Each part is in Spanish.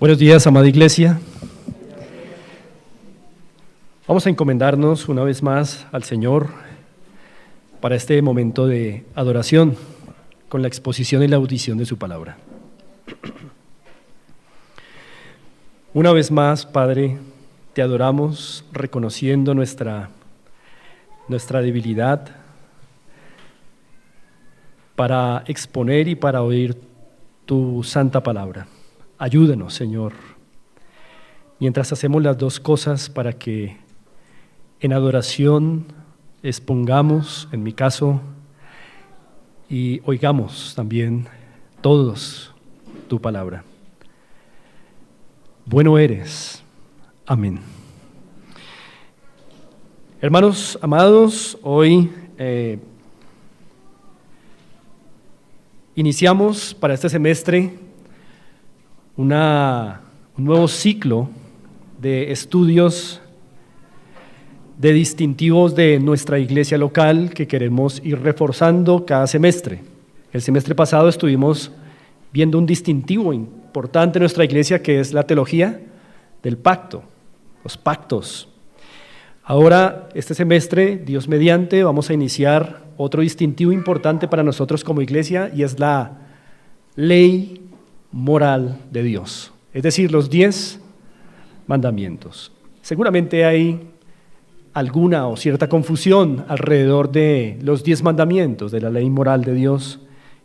Buenos días, amada iglesia. Vamos a encomendarnos una vez más al Señor para este momento de adoración con la exposición y la audición de su palabra. Una vez más, Padre, te adoramos reconociendo nuestra debilidad para exponer y para oír tu santa palabra. Ayúdanos, Señor, mientras hacemos las dos cosas para que en adoración expongamos, en mi caso, y oigamos también todos tu palabra. Bueno eres. Amén. Hermanos amados, hoy iniciamos para este semestre un nuevo ciclo de estudios de distintivos de nuestra iglesia local que queremos ir reforzando cada semestre. El semestre pasado estuvimos viendo un distintivo importante en nuestra iglesia que es la teología del pacto, los pactos. Ahora, este semestre, Dios mediante, vamos a iniciar otro distintivo importante para nosotros como iglesia y es la ley moral de Dios, es decir, los 10 mandamientos. Seguramente hay alguna o cierta confusión alrededor de los 10 mandamientos de la ley moral de Dios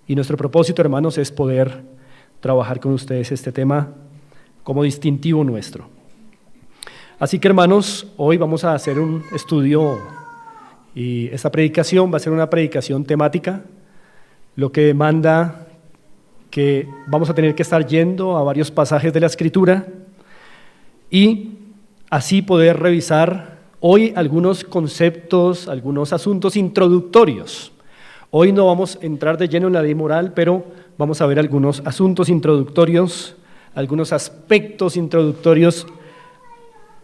y nuestro propósito, hermanos, es poder trabajar con ustedes este tema como distintivo nuestro. Así que, hermanos, hoy vamos a hacer un estudio y esta predicación va a ser una predicación temática, lo que demanda que vamos a tener que estar yendo a varios pasajes de la Escritura y así poder revisar hoy algunos conceptos, algunos asuntos introductorios. Hoy no vamos a entrar de lleno en la ley moral, pero vamos a ver algunos asuntos introductorios, algunos aspectos introductorios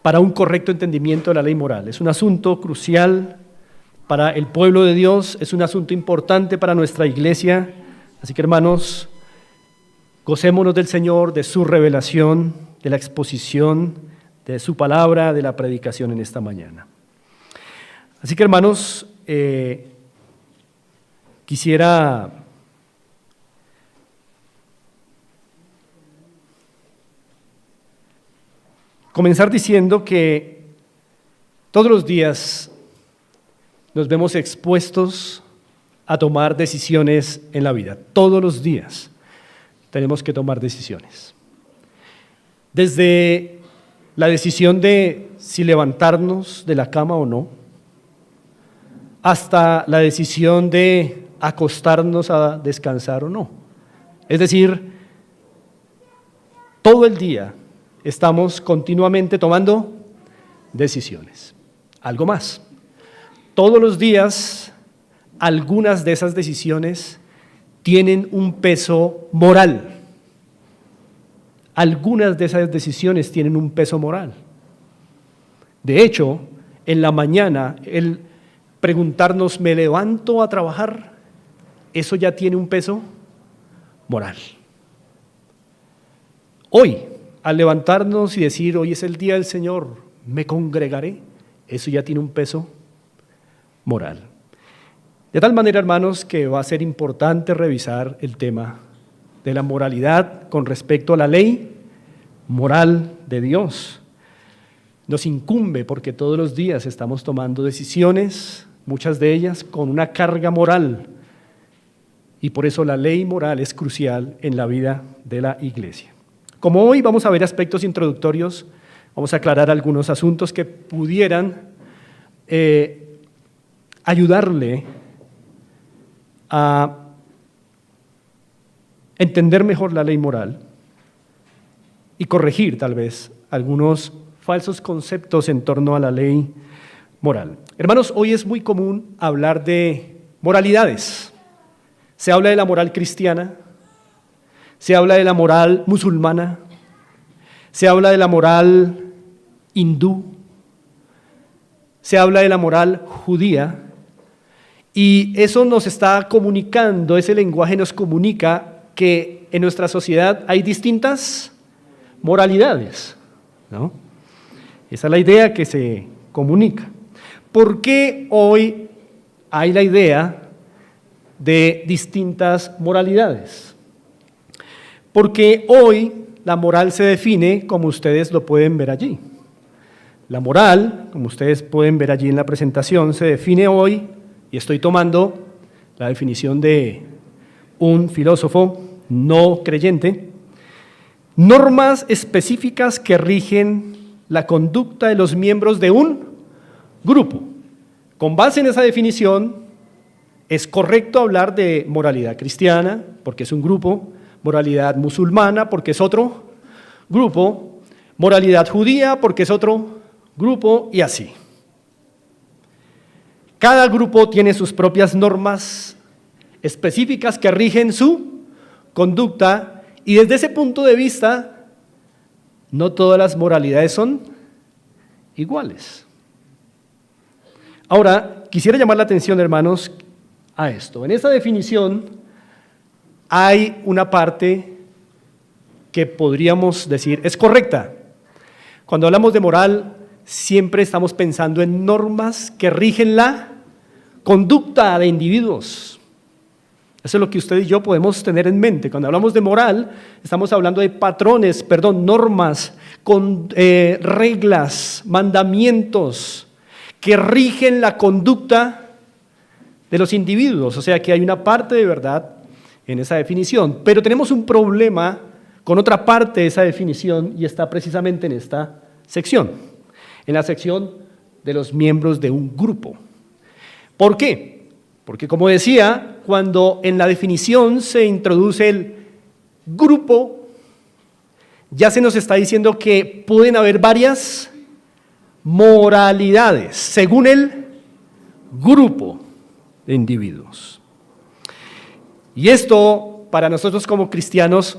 para un correcto entendimiento de la ley moral. Es un asunto crucial para el pueblo de Dios, es un asunto importante para nuestra iglesia, así que, hermanos, gocémonos del Señor, de su revelación, de la exposición, de su palabra, de la predicación en esta mañana. Así que, hermanos, quisiera comenzar diciendo que todos los días nos vemos expuestos a tomar decisiones en la vida. Todos los días tenemos que tomar decisiones. Desde la decisión de si levantarnos de la cama o no, hasta la decisión de acostarnos a descansar o no. Es decir, todo el día estamos continuamente tomando decisiones. Algo más. Todos los días, algunas de esas decisiones tienen un peso moral. Algunas de esas decisiones tienen un peso moral. De hecho, en la mañana, el preguntarnos, ¿me levanto a trabajar? Eso ya tiene un peso moral. Hoy, al levantarnos y decir, hoy es el día del Señor, me congregaré, eso ya tiene un peso moral. De tal manera, hermanos, que va a ser importante revisar el tema de la moralidad con respecto a la ley moral de Dios. Nos incumbe porque todos los días estamos tomando decisiones, muchas de ellas con una carga moral, y por eso la ley moral es crucial en la vida de la iglesia. Como hoy vamos a ver aspectos introductorios, vamos a aclarar algunos asuntos que pudieran ayudarle a entender mejor la ley moral y corregir tal vez algunos falsos conceptos en torno a la ley moral. Hermanos, hoy es muy común hablar de moralidades. Se habla de la moral cristiana, se habla de la moral musulmana, se habla de la moral hindú, se habla de la moral judía, y eso nos está comunicando, ese lenguaje nos comunica que en nuestra sociedad hay distintas moralidades, ¿no? Esa es la idea que se comunica. ¿Por qué hoy hay la idea de distintas moralidades? Porque hoy la moral se define como ustedes lo pueden ver allí. La moral, como ustedes pueden ver allí en la presentación, se define hoy, y estoy tomando la definición de un filósofo no creyente, normas específicas que rigen la conducta de los miembros de un grupo. Con base en esa definición, es correcto hablar de moralidad cristiana, porque es un grupo, moralidad musulmana, porque es otro grupo, moralidad judía, porque es otro grupo, y así. Cada grupo tiene sus propias normas específicas que rigen su conducta, y desde ese punto de vista, no todas las moralidades son iguales. Ahora, quisiera llamar la atención, hermanos, a esto. En esta definición hay una parte que podríamos decir es correcta. Cuando hablamos de moral, siempre estamos pensando en normas que rigen la conducta de individuos. Eso es lo que usted y yo podemos tener en mente. Cuando hablamos de moral, estamos hablando de patrones, normas, reglas, mandamientos que rigen la conducta de los individuos. O sea que hay una parte de verdad en esa definición. Pero tenemos un problema con otra parte de esa definición y está precisamente en esta sección, en la sección de los miembros de un grupo. ¿Por qué? Porque, como decía, cuando en la definición se introduce el grupo, ya se nos está diciendo que pueden haber varias moralidades según el grupo de individuos. Y esto, para nosotros como cristianos,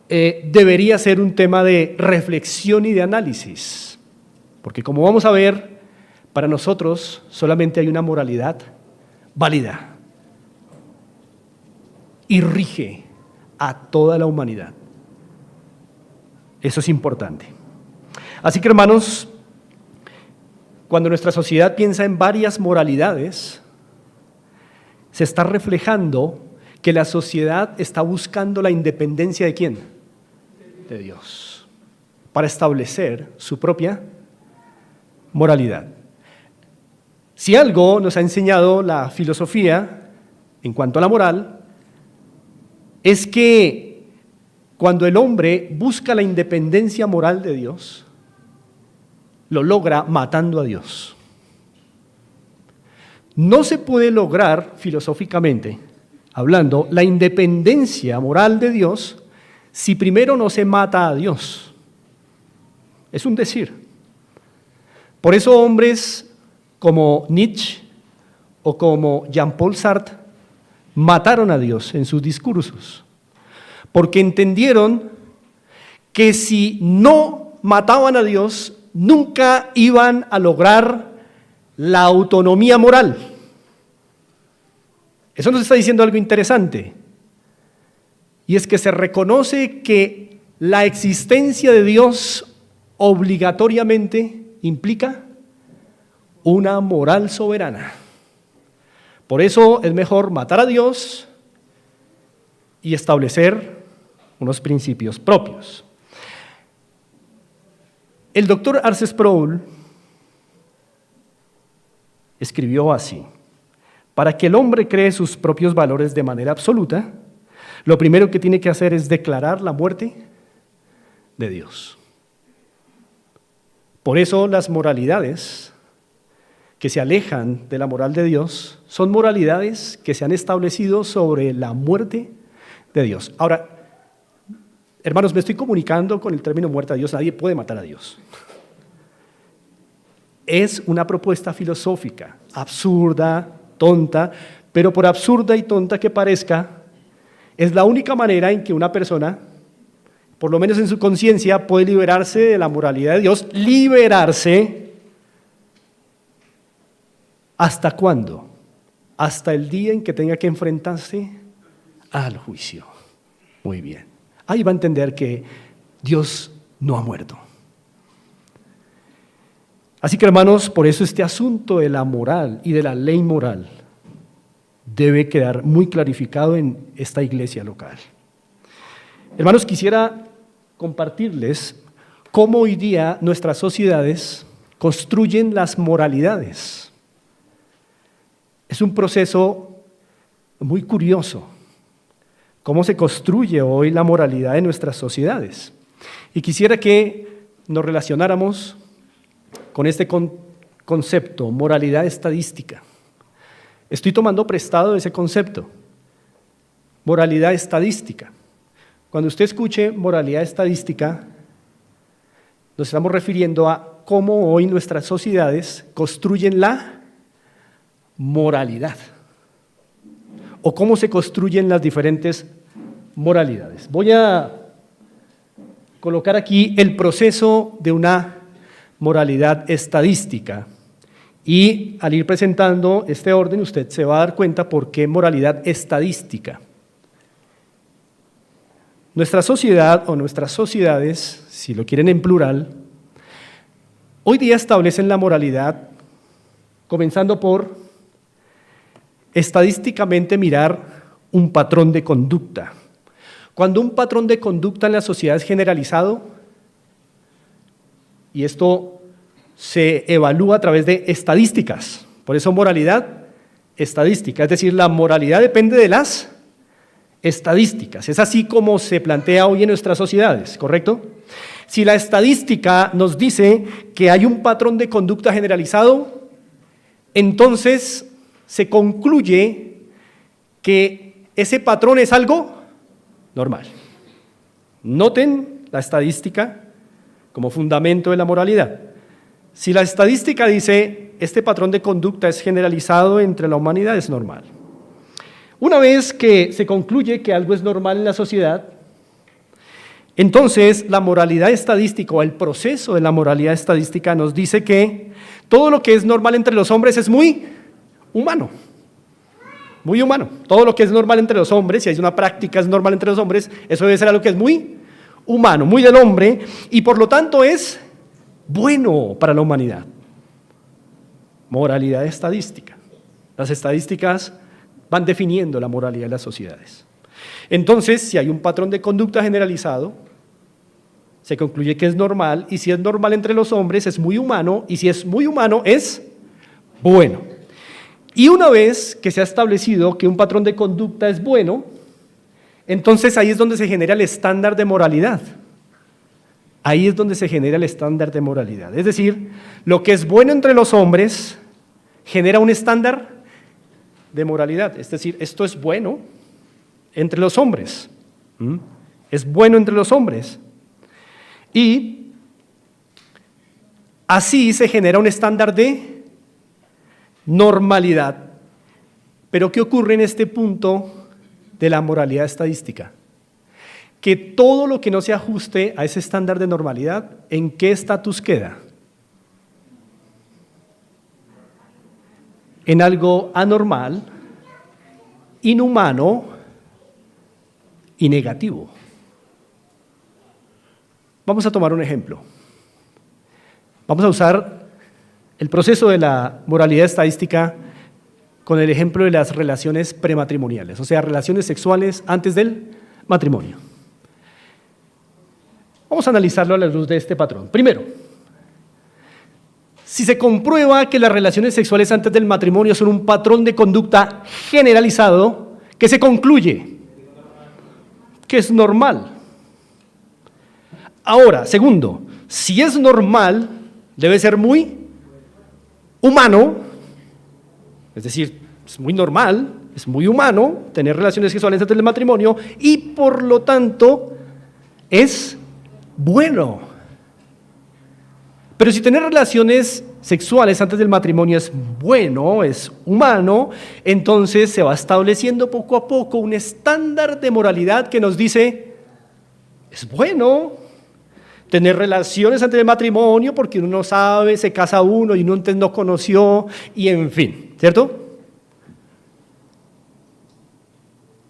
debería ser un tema de reflexión y de análisis, porque como vamos a ver, para nosotros solamente hay una moralidad válida y rige a toda la humanidad. Eso es importante. Así que, hermanos, cuando nuestra sociedad piensa en varias moralidades, se está reflejando que la sociedad está buscando la independencia ¿de quién? De Dios, para establecer su propia moralidad. Si algo nos ha enseñado la filosofía en cuanto a la moral, es que cuando el hombre busca la independencia moral de Dios, lo logra matando a Dios. No se puede lograr, filosóficamente hablando, la independencia moral de Dios si primero no se mata a Dios. Es un decir. Por eso hombres como Nietzsche o como Jean-Paul Sartre mataron a Dios en sus discursos, porque entendieron que si no mataban a Dios, nunca iban a lograr la autonomía moral. Eso nos está diciendo algo interesante, y es que se reconoce que la existencia de Dios obligatoriamente implica una moral soberana. Por eso es mejor matar a Dios y establecer unos principios propios. El doctor Arce Sproul escribió así: para que el hombre cree sus propios valores de manera absoluta, lo primero que tiene que hacer es declarar la muerte de Dios. Por eso las moralidades que se alejan de la moral de Dios son moralidades que se han establecido sobre la muerte de Dios. Ahora, hermanos, me estoy comunicando con el término muerte a Dios. Nadie puede matar a Dios. Es una propuesta filosófica, absurda, tonta, pero por absurda y tonta que parezca, es la única manera en que una persona, por lo menos en su conciencia, puede liberarse de la moralidad de Dios. Liberarse, ¿hasta cuándo? Hasta el día en que tenga que enfrentarse al juicio. Muy bien. ahí va a entender que Dios no ha muerto. Así que, hermanos, por eso este asunto de la moral y de la ley moral debe quedar muy clarificado en esta iglesia local. Hermanos, quisiera compartirles cómo hoy día nuestras sociedades construyen las moralidades. Es un proceso muy curioso, cómo se construye hoy la moralidad de nuestras sociedades. Y quisiera que nos relacionáramos con este concepto, moralidad estadística. Estoy tomando prestado ese concepto, moralidad estadística. Cuando usted escuche moralidad estadística, nos estamos refiriendo a cómo hoy nuestras sociedades construyen la moralidad o cómo se construyen las diferentes moralidades. Voy a colocar aquí el proceso de una moralidad estadística y al ir presentando este orden usted se va a dar cuenta por qué moralidad estadística. Nuestra sociedad o nuestras sociedades, si lo quieren en plural, hoy día establecen la moralidad comenzando por estadísticamente mirar un patrón de conducta. Cuando un patrón de conducta en la sociedad es generalizado, y esto se evalúa a través de estadísticas, por eso moralidad estadística, es decir, la moralidad depende de las estadísticas, es así como se plantea hoy en nuestras sociedades, ¿correcto? Si la estadística nos dice que hay un patrón de conducta generalizado, entonces se concluye que ese patrón es algo normal. Noten la estadística como fundamento de la moralidad. Si la estadística dice este patrón de conducta es generalizado entre la humanidad, es normal. Una vez que se concluye que algo es normal en la sociedad, entonces la moralidad estadística o el proceso de la moralidad estadística nos dice que todo lo que es normal entre los hombres es muy humano. Muy humano. Todo lo que es normal entre los hombres, si hay una práctica es normal entre los hombres, eso debe ser algo que es muy humano, muy del hombre, y por lo tanto es bueno para la humanidad. Moralidad estadística. Las estadísticas van definiendo la moralidad de las sociedades. Entonces, si hay un patrón de conducta generalizado, se concluye que es normal, y si es normal entre los hombres es muy humano, y si es muy humano es bueno. Y una vez que se ha establecido que un patrón de conducta es bueno, entonces ahí es donde se genera el estándar de moralidad. Ahí es donde se genera el estándar de moralidad. Es decir, lo que es bueno entre los hombres genera un estándar de moralidad. Es decir, esto es bueno entre los hombres. Es bueno entre los hombres. Y así se genera un estándar de normalidad. Pero ¿qué ocurre en este punto de la moralidad estadística? Que todo lo que no se ajuste a ese estándar de normalidad, ¿en qué estatus queda? En algo anormal, inhumano y negativo. Vamos a tomar un ejemplo. Vamos a usar el proceso de la moralidad estadística con el ejemplo de las relaciones prematrimoniales, o sea, relaciones sexuales antes del matrimonio. Vamos a analizarlo a la luz de este patrón. Primero, si se comprueba que las relaciones sexuales antes del matrimonio son un patrón de conducta generalizado, ¿qué se concluye? Que es normal. Ahora, segundo, si es normal, debe ser muy humano, es decir, es muy normal, es muy humano tener relaciones sexuales antes del matrimonio y por lo tanto es bueno. Pero si tener relaciones sexuales antes del matrimonio es bueno, es humano, entonces se va estableciendo poco a poco un estándar de moralidad que nos dice, es bueno tener relaciones antes del matrimonio porque uno no sabe, se casa uno y uno antes no conoció y en fin, ¿cierto?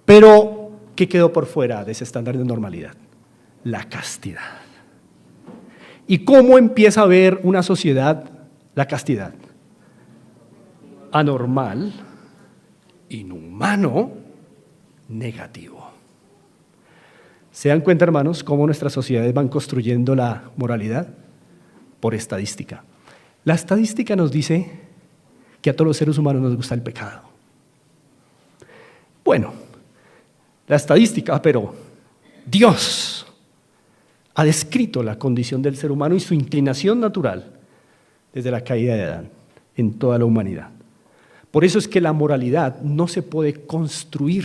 Pero ¿Qué quedó por fuera de ese estándar de normalidad? La castidad. ¿Y cómo empieza a ver una sociedad la castidad? Anormal, inhumano, negativo. ¿Se dan cuenta, hermanos, cómo nuestras sociedades van construyendo la moralidad? Por estadística. La estadística nos dice que a todos los seres humanos nos gusta el pecado. Bueno, la estadística, pero Dios ha descrito la condición del ser humano y su inclinación natural desde la caída de Adán en toda la humanidad. Por eso es que la moralidad no se puede construir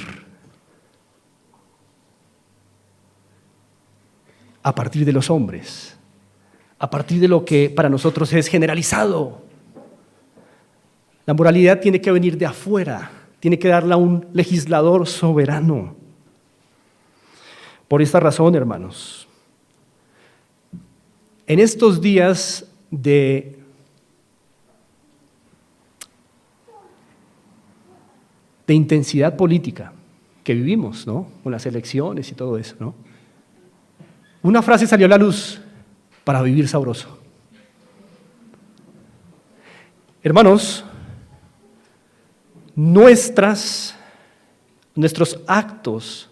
a partir de los hombres, a partir de lo que para nosotros es generalizado. La moralidad tiene que venir de afuera, tiene que darla un legislador soberano. Por esta razón, hermanos, en estos días de intensidad política que vivimos, ¿no? Con las elecciones y todo eso, ¿no? Una frase salió a la luz: para vivir sabroso. Hermanos, nuestros actos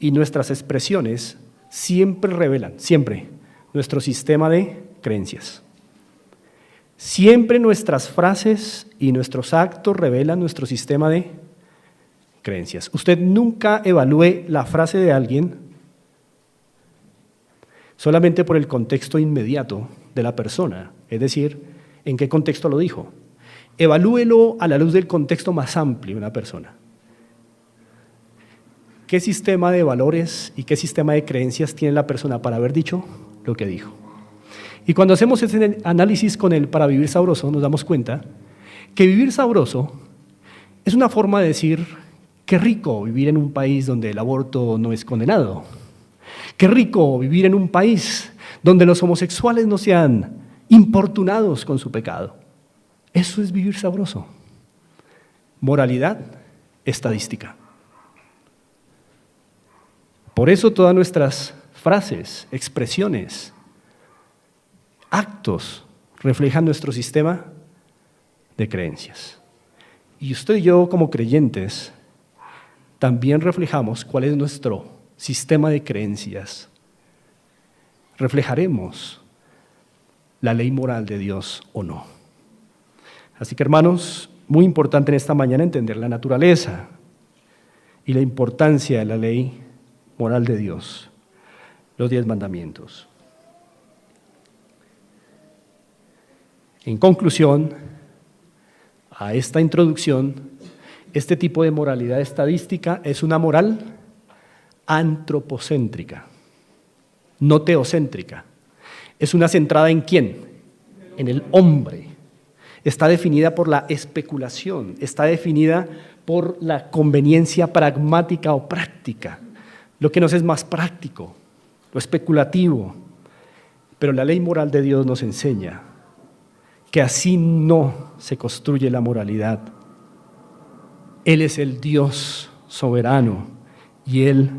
y nuestras expresiones siempre revelan, siempre, nuestro sistema de creencias. Siempre nuestras frases y nuestros actos revelan nuestro sistema de creencias. Usted nunca evalúe la frase de alguien solamente por el contexto inmediato de la persona, es decir, en qué contexto lo dijo. Evalúelo a la luz del contexto más amplio de una persona. ¿Qué sistema de valores y qué sistema de creencias tiene la persona para haber dicho lo que dijo? Y cuando hacemos ese análisis con el para vivir sabroso, nos damos cuenta que vivir sabroso es una forma de decir: qué rico vivir en un país donde el aborto no es condenado. Qué rico vivir en un país donde los homosexuales no sean importunados con su pecado. Eso es vivir sabroso. Moralidad estadística. Por eso todas nuestras frases, expresiones, actos reflejan nuestro sistema de creencias. Y usted y yo, como creyentes, también reflejamos cuál es nuestro sistema de creencias. ¿Reflejaremos la ley moral de Dios o no? Así que, hermanos, muy importante en esta mañana entender la naturaleza y la importancia de la ley moral de Dios, los 10 mandamientos. En conclusión a esta introducción, este tipo de moralidad estadística es una moral antropocéntrica, no teocéntrica. Es una centrada ¿en quién? En el hombre. Está definida por la especulación, está definida por la conveniencia pragmática o práctica, lo que nos es más práctico, lo especulativo. Pero la ley moral de Dios nos enseña que así no se construye la moralidad. Él es el Dios soberano y Él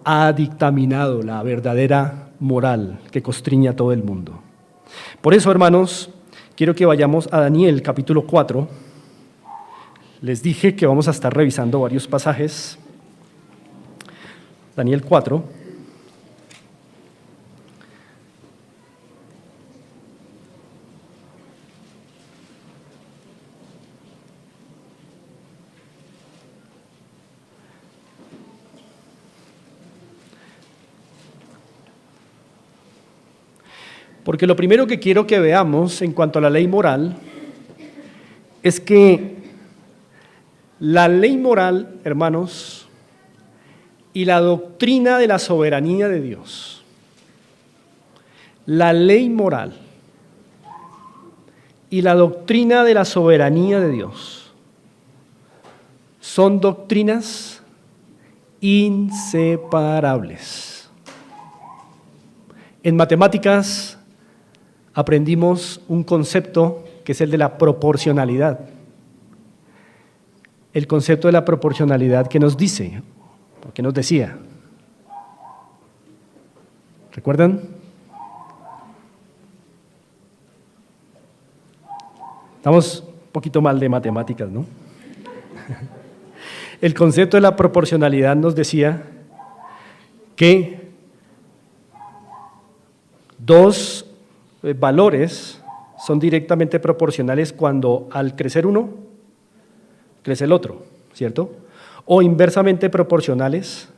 ha dictaminado la verdadera moral que constriña a todo el mundo. Por eso, hermanos, quiero que vayamos a Daniel capítulo 4. Les dije que vamos a estar revisando varios pasajes. Daniel 4. Porque lo primero que quiero que veamos en cuanto a la ley moral es que la ley moral, hermanos, y la doctrina de la soberanía de Dios, la ley moral y la doctrina de la soberanía de Dios son doctrinas inseparables. En matemáticas aprendimos un concepto que es el de la proporcionalidad. el concepto de la proporcionalidad que nos dice, o que nos decía. ¿Recuerdan? Estamos un poquito mal de matemáticas, ¿no? El concepto de la proporcionalidad nos decía que dos valores son directamente proporcionales cuando al crecer uno, crece el otro, ¿cierto? O inversamente proporcionales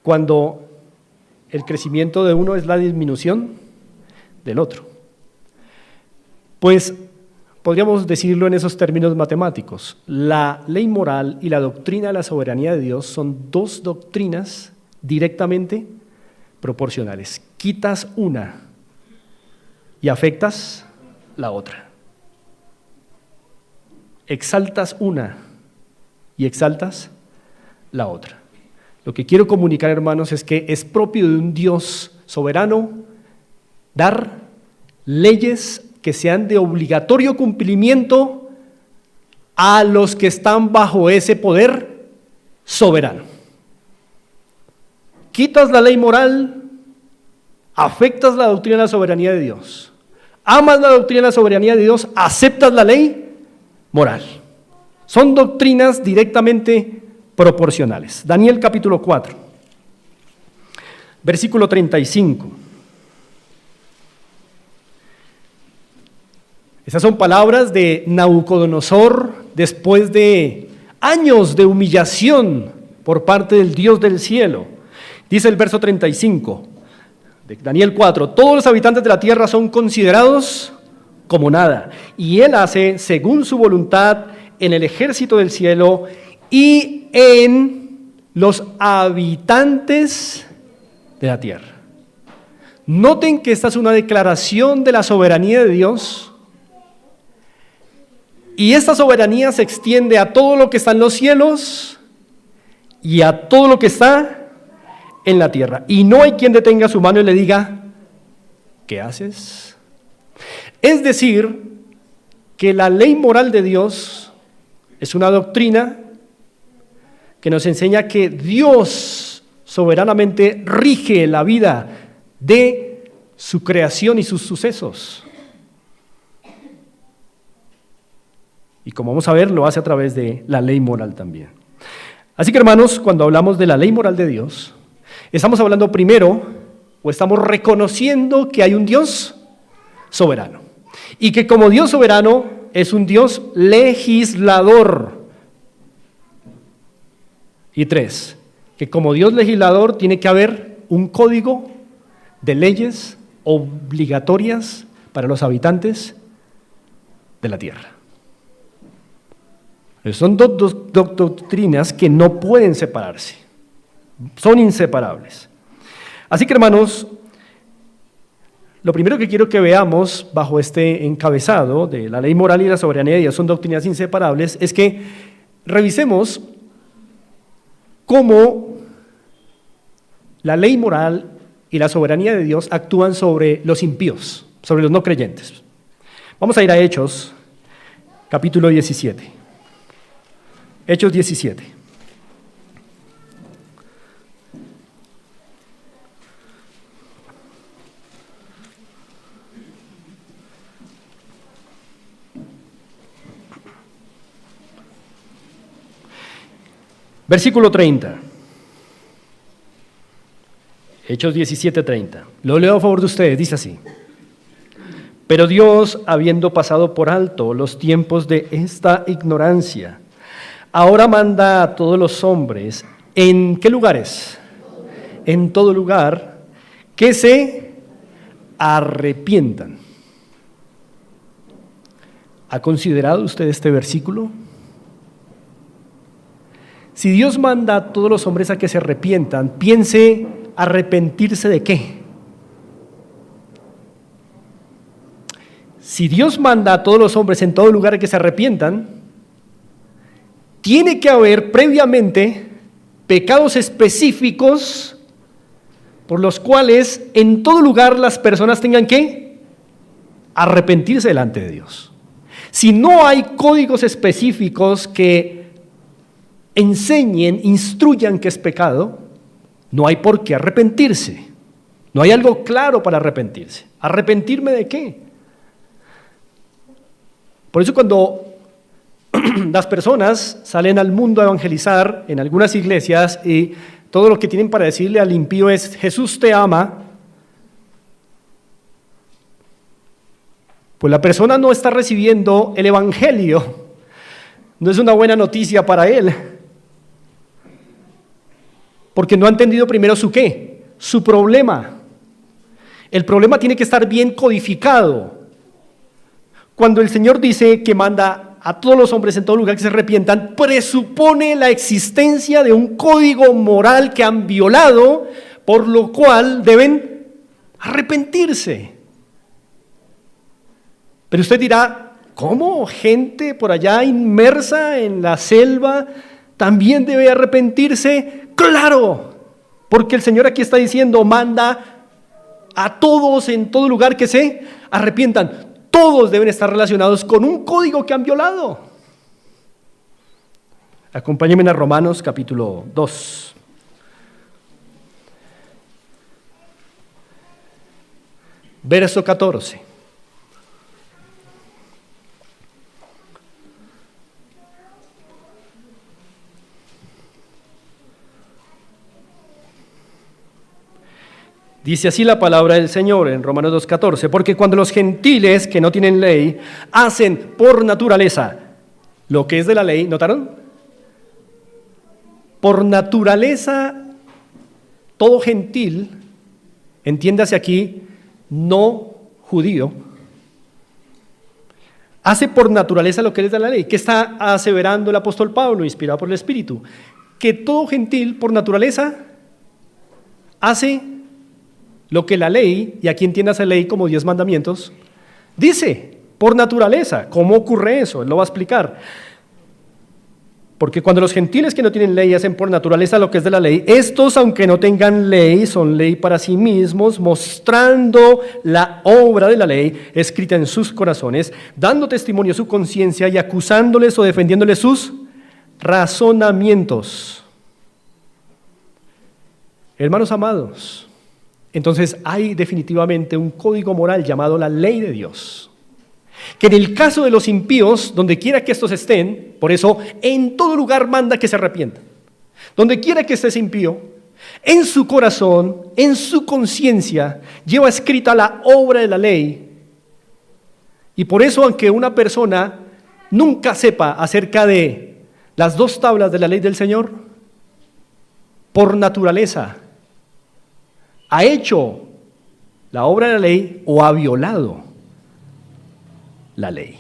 cuando el crecimiento de uno es la disminución del otro. Pues podríamos decirlo en esos términos matemáticos. La ley moral y la doctrina de la soberanía de Dios son dos doctrinas directamente proporcionales. Quitas una y afectas la otra. Exaltas una y exaltas la otra. Lo que quiero comunicar, hermanos, es que es propio de un Dios soberano dar leyes que sean de obligatorio cumplimiento a los que están bajo ese poder soberano. Quitas la ley moral, afectas la doctrina de la soberanía de Dios. Amas la doctrina de la soberanía de Dios, aceptas la ley moral. Son doctrinas directamente proporcionales. Daniel capítulo 4, versículo 35. Esas son palabras de Nabucodonosor después de años de humillación por parte del Dios del cielo. Dice el verso 35 de Daniel 4, todos los habitantes de la tierra son considerados como nada, y Él hace según su voluntad en el ejército del cielo y en los habitantes de la tierra. Noten que esta es una declaración de la soberanía de Dios. Y esta soberanía se extiende a todo lo que está en los cielos y a todo lo que está en la tierra. Y no hay quien detenga su mano y le diga, ¿qué haces? Es decir, que la ley moral de Dios es una doctrina que nos enseña que Dios soberanamente rige la vida de su creación y sus sucesos. Y como vamos a ver, lo hace a través de la ley moral también. Así que, hermanos, cuando hablamos de la ley moral de Dios, estamos hablando primero, o estamos reconociendo que hay un Dios soberano. Y que como Dios soberano es un Dios legislador. Y tres, que como Dios legislador tiene que haber un código de leyes obligatorias para los habitantes de la tierra. Son dos doctrinas que no pueden separarse, son inseparables. Así que, hermanos, lo primero que quiero que veamos bajo este encabezado de la ley moral y la soberanía de Dios son doctrinas inseparables, es que revisemos cómo la ley moral y la soberanía de Dios actúan sobre los impíos, sobre los no creyentes. Vamos a ir a Hechos, capítulo 17. Hechos 17. Versículo 30. Hechos 17:30. Lo leo a favor de ustedes, dice así. Pero Dios, habiendo pasado por alto los tiempos de esta ignorancia, ahora manda a todos los hombres, ¿en qué lugares? En todo lugar, que se arrepientan. ¿Ha considerado usted este versículo? Si Dios manda a todos los hombres a que se arrepientan, piense arrepentirse ¿de qué? Si Dios manda a todos los hombres en todo lugar a que se arrepientan, tiene que haber previamente pecados específicos por los cuales en todo lugar las personas tengan que arrepentirse delante de Dios. Si no hay códigos específicos que enseñen, instruyan que es pecado, no hay por qué arrepentirse. No hay algo claro para arrepentirse. ¿Arrepentirme de qué? Por eso cuando las personas salen al mundo a evangelizar en algunas iglesias y todo lo que tienen para decirle al impío es: Jesús te ama, pues la persona no está recibiendo el evangelio, no es una buena noticia para él, porque no ha entendido primero su qué, su problema. El problema tiene que estar bien codificado. Cuando el Señor dice que manda a todos los hombres en todo lugar que se arrepientan, presupone la existencia de un código moral que han violado, por lo cual deben arrepentirse. Pero usted dirá: ¿cómo gente por allá inmersa en la selva también debe arrepentirse? ¡Claro! Porque el Señor aquí está diciendo: manda a todos en todo lugar que se arrepientan. Todos deben estar relacionados con un código que han violado. Acompáñenme a Romanos capítulo 2. Verso 14. Dice así la palabra del Señor en Romanos 2:14: porque cuando los gentiles que no tienen ley hacen por naturaleza lo que es de la ley, ¿notaron? Por naturaleza, todo gentil, entiéndase aquí, no judío, hace por naturaleza lo que es de la ley. ¿Qué está aseverando el apóstol Pablo, inspirado por el Espíritu? Que todo gentil, por naturaleza, hace lo que la ley, y aquí entiendas la ley como 10 mandamientos, dice, por naturaleza. ¿Cómo ocurre eso? Él lo va a explicar. Porque cuando los gentiles que no tienen ley hacen por naturaleza lo que es de la ley, estos, aunque no tengan ley, son ley para sí mismos, mostrando la obra de la ley escrita en sus corazones, dando testimonio a su conciencia y acusándoles o defendiéndoles sus razonamientos. Hermanos amados, entonces hay definitivamente un código moral llamado la ley de Dios, que en el caso de los impíos, donde quiera que estos estén, por eso en todo lugar manda que se arrepientan. Donde quiera que estés impío, en su corazón, en su conciencia, lleva escrita la obra de la ley. Y por eso, aunque una persona nunca sepa acerca de las 2 tablas de la ley del Señor, por naturaleza ha hecho la obra de la ley o ha violado la ley.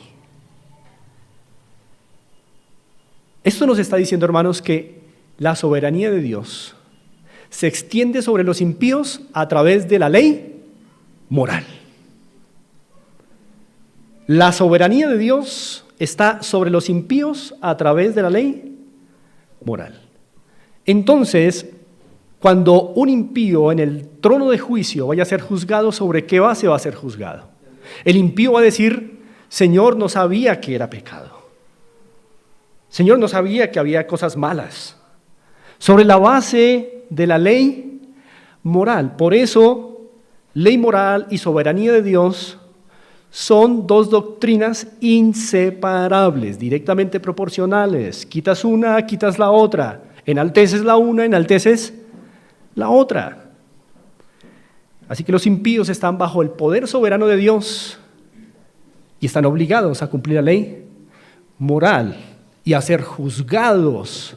Esto nos está diciendo, hermanos, que la soberanía de Dios se extiende sobre los impíos a través de la ley moral. La soberanía de Dios está sobre los impíos a través de la ley moral. Entonces, cuando un impío en el trono de juicio vaya a ser juzgado, ¿sobre qué base va a ser juzgado? El impío va a decir: Señor, no sabía que era pecado. Señor, no sabía que había cosas malas. Sobre la base de la ley moral. Por eso, ley moral y soberanía de Dios son 2 doctrinas inseparables, directamente proporcionales. Quitas una, quitas la otra. Enalteces la una, enalteces la otra. Así que los impíos están bajo el poder soberano de Dios y están obligados a cumplir la ley moral y a ser juzgados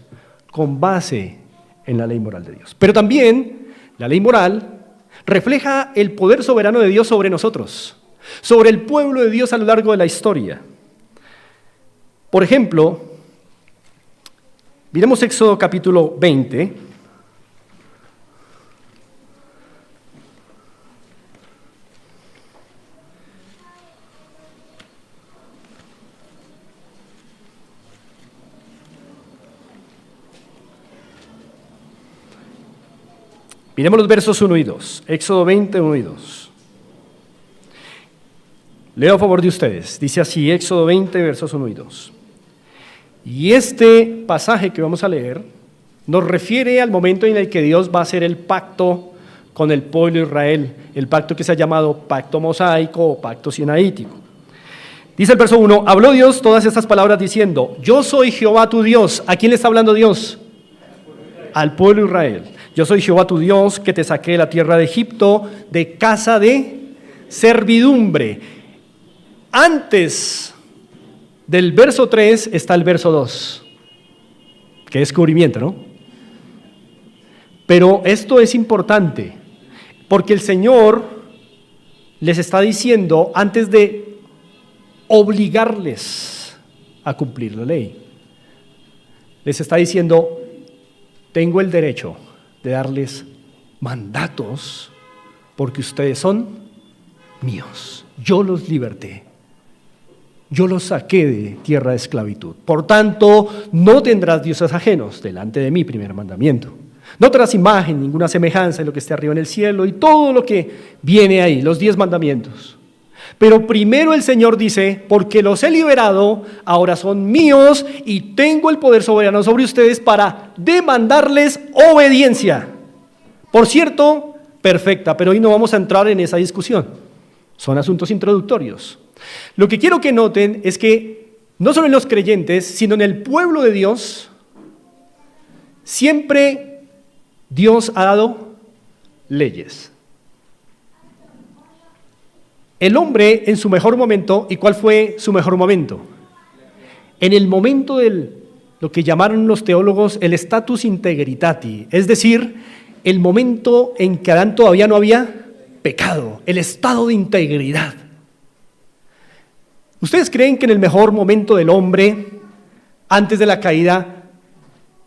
con base en la ley moral de Dios. Pero también la ley moral refleja el poder soberano de Dios sobre nosotros, sobre el pueblo de Dios a lo largo de la historia. Por ejemplo, miremos Éxodo capítulo 20. Miremos los versos 1 y 2. Éxodo 20, 1 y 2. Leo a favor de ustedes. Dice así, Éxodo 20, versos 1 y 2. Y este pasaje que vamos a leer nos refiere al momento en el que Dios va a hacer el pacto con el pueblo de Israel, el pacto que se ha llamado pacto mosaico o pacto sinaítico. Dice el verso 1, habló Dios todas estas palabras diciendo, yo soy Jehová tu Dios. ¿A quién le está hablando Dios? Al pueblo de Israel. Yo soy Jehová tu Dios, que te saqué de la tierra de Egipto, de casa de servidumbre. Antes del verso 3 está el verso 2, que es cubrimiento, ¿no? Pero esto es importante, porque el Señor les está diciendo, antes de obligarles a cumplir la ley, les está diciendo, tengo el derecho de darles mandatos, porque ustedes son míos, yo los liberté. Yo los saqué de tierra de esclavitud. Por tanto, no tendrás dioses ajenos delante de mí, primer mandamiento. No tendrás imagen, ninguna semejanza de lo que esté arriba en el cielo y todo lo que viene ahí, los 10 mandamientos. Pero primero el Señor dice, porque los he liberado, ahora son míos y tengo el poder soberano sobre ustedes para demandarles obediencia. Por cierto, perfecta, pero hoy no vamos a entrar en esa discusión. Son asuntos introductorios. Lo que quiero que noten es que no solo en los creyentes, sino en el pueblo de Dios, siempre Dios ha dado leyes. El hombre en su mejor momento, ¿y cuál fue su mejor momento? En el momento del, lo que llamaron los teólogos el status integritati, es decir, el momento en que Adán todavía no había pecado, el estado de integridad. ¿Ustedes creen que en el mejor momento del hombre, antes de la caída,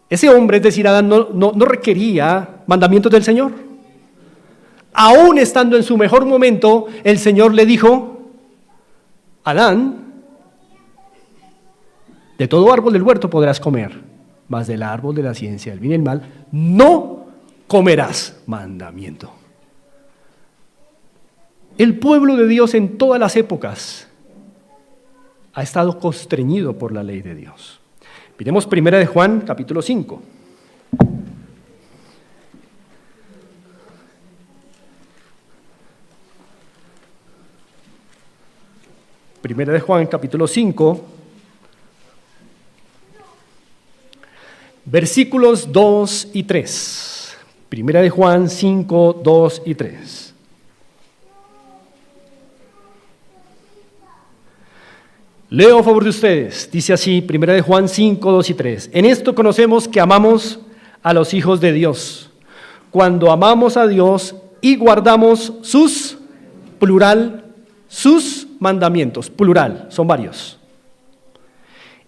ese hombre, es decir, Adán, no requería mandamientos del Señor? Aún estando en su mejor momento, el Señor le dijo, Adán, de todo árbol del huerto podrás comer, mas del árbol de la ciencia del bien y el mal no comerás. Mandamiento. El pueblo de Dios en todas las épocas ha estado constreñido por la ley de Dios. Miremos 1 de Juan, capítulo 5. Primera de Juan, capítulo 5, versículos 2 y 3. Primera de Juan 5, 2 y 3. Leo a favor de ustedes, dice así, Primera de Juan 5, 2 y 3. En esto conocemos que amamos a los hijos de Dios, cuando amamos a Dios y guardamos sus, plural, sus mandamientos, plural, son varios.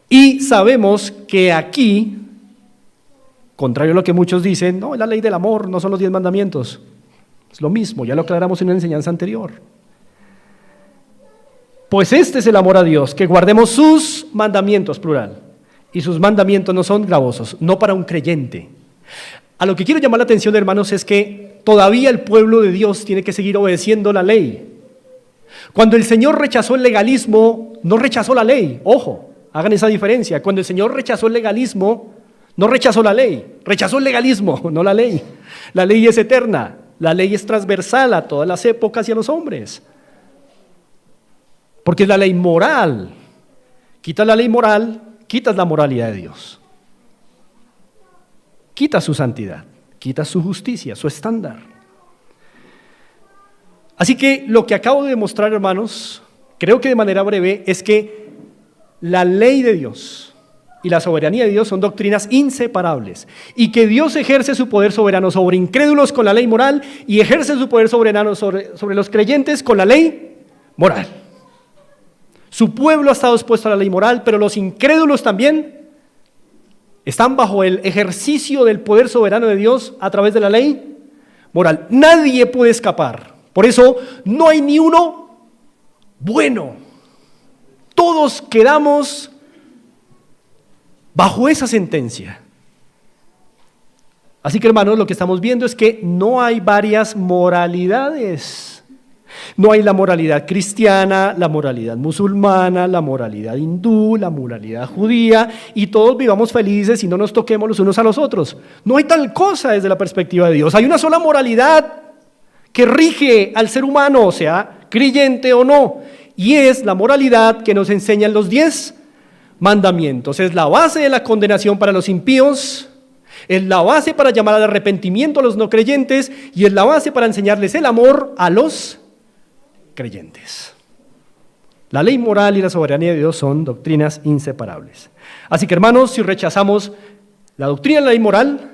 Y sabemos que aquí, contrario a lo que muchos dicen, no, la ley del amor no son los 10 mandamientos. Es lo mismo, ya lo aclaramos en una enseñanza anterior. Pues este es el amor a Dios, que guardemos sus mandamientos, plural. Y sus mandamientos no son gravosos, no para un creyente. A lo que quiero llamar la atención, hermanos, es que todavía el pueblo de Dios tiene que seguir obedeciendo la ley. Cuando el Señor rechazó el legalismo, no rechazó la ley. Ojo, hagan esa diferencia. Cuando el Señor rechazó el legalismo, no rechazó la ley, rechazó el legalismo, no la ley. La ley es eterna, la ley es transversal a todas las épocas y a los hombres. Porque es la ley moral. Quitas la ley moral, quitas la moralidad de Dios. Quitas su santidad, quitas su justicia, su estándar. Así que lo que acabo de demostrar, hermanos, creo que de manera breve, es que la ley de Dios y la soberanía de Dios son doctrinas inseparables, y que Dios ejerce su poder soberano sobre incrédulos con la ley moral y ejerce su poder soberano sobre los creyentes con la ley moral. Su pueblo ha estado expuesto a la ley moral, pero los incrédulos también están bajo el ejercicio del poder soberano de Dios a través de la ley moral. Nadie puede escapar. Por eso no hay ni uno bueno. Todos quedamos bajo esa sentencia. Así que, hermanos, lo que estamos viendo es que no hay varias moralidades. No hay la moralidad cristiana, la moralidad musulmana, la moralidad hindú, la moralidad judía, y todos vivamos felices y no nos toquemos los unos a los otros. No hay tal cosa desde la perspectiva de Dios. Hay una sola moralidad que rige al ser humano, sea creyente o no, y es la moralidad que nos enseñan los 10 mandamientos. Es la base de la condenación para los impíos, es la base para llamar al arrepentimiento a los no creyentes y es la base para enseñarles el amor a los creyentes. La ley moral y la soberanía de Dios son doctrinas inseparables. Así que, hermanos, si rechazamos la doctrina de la ley moral,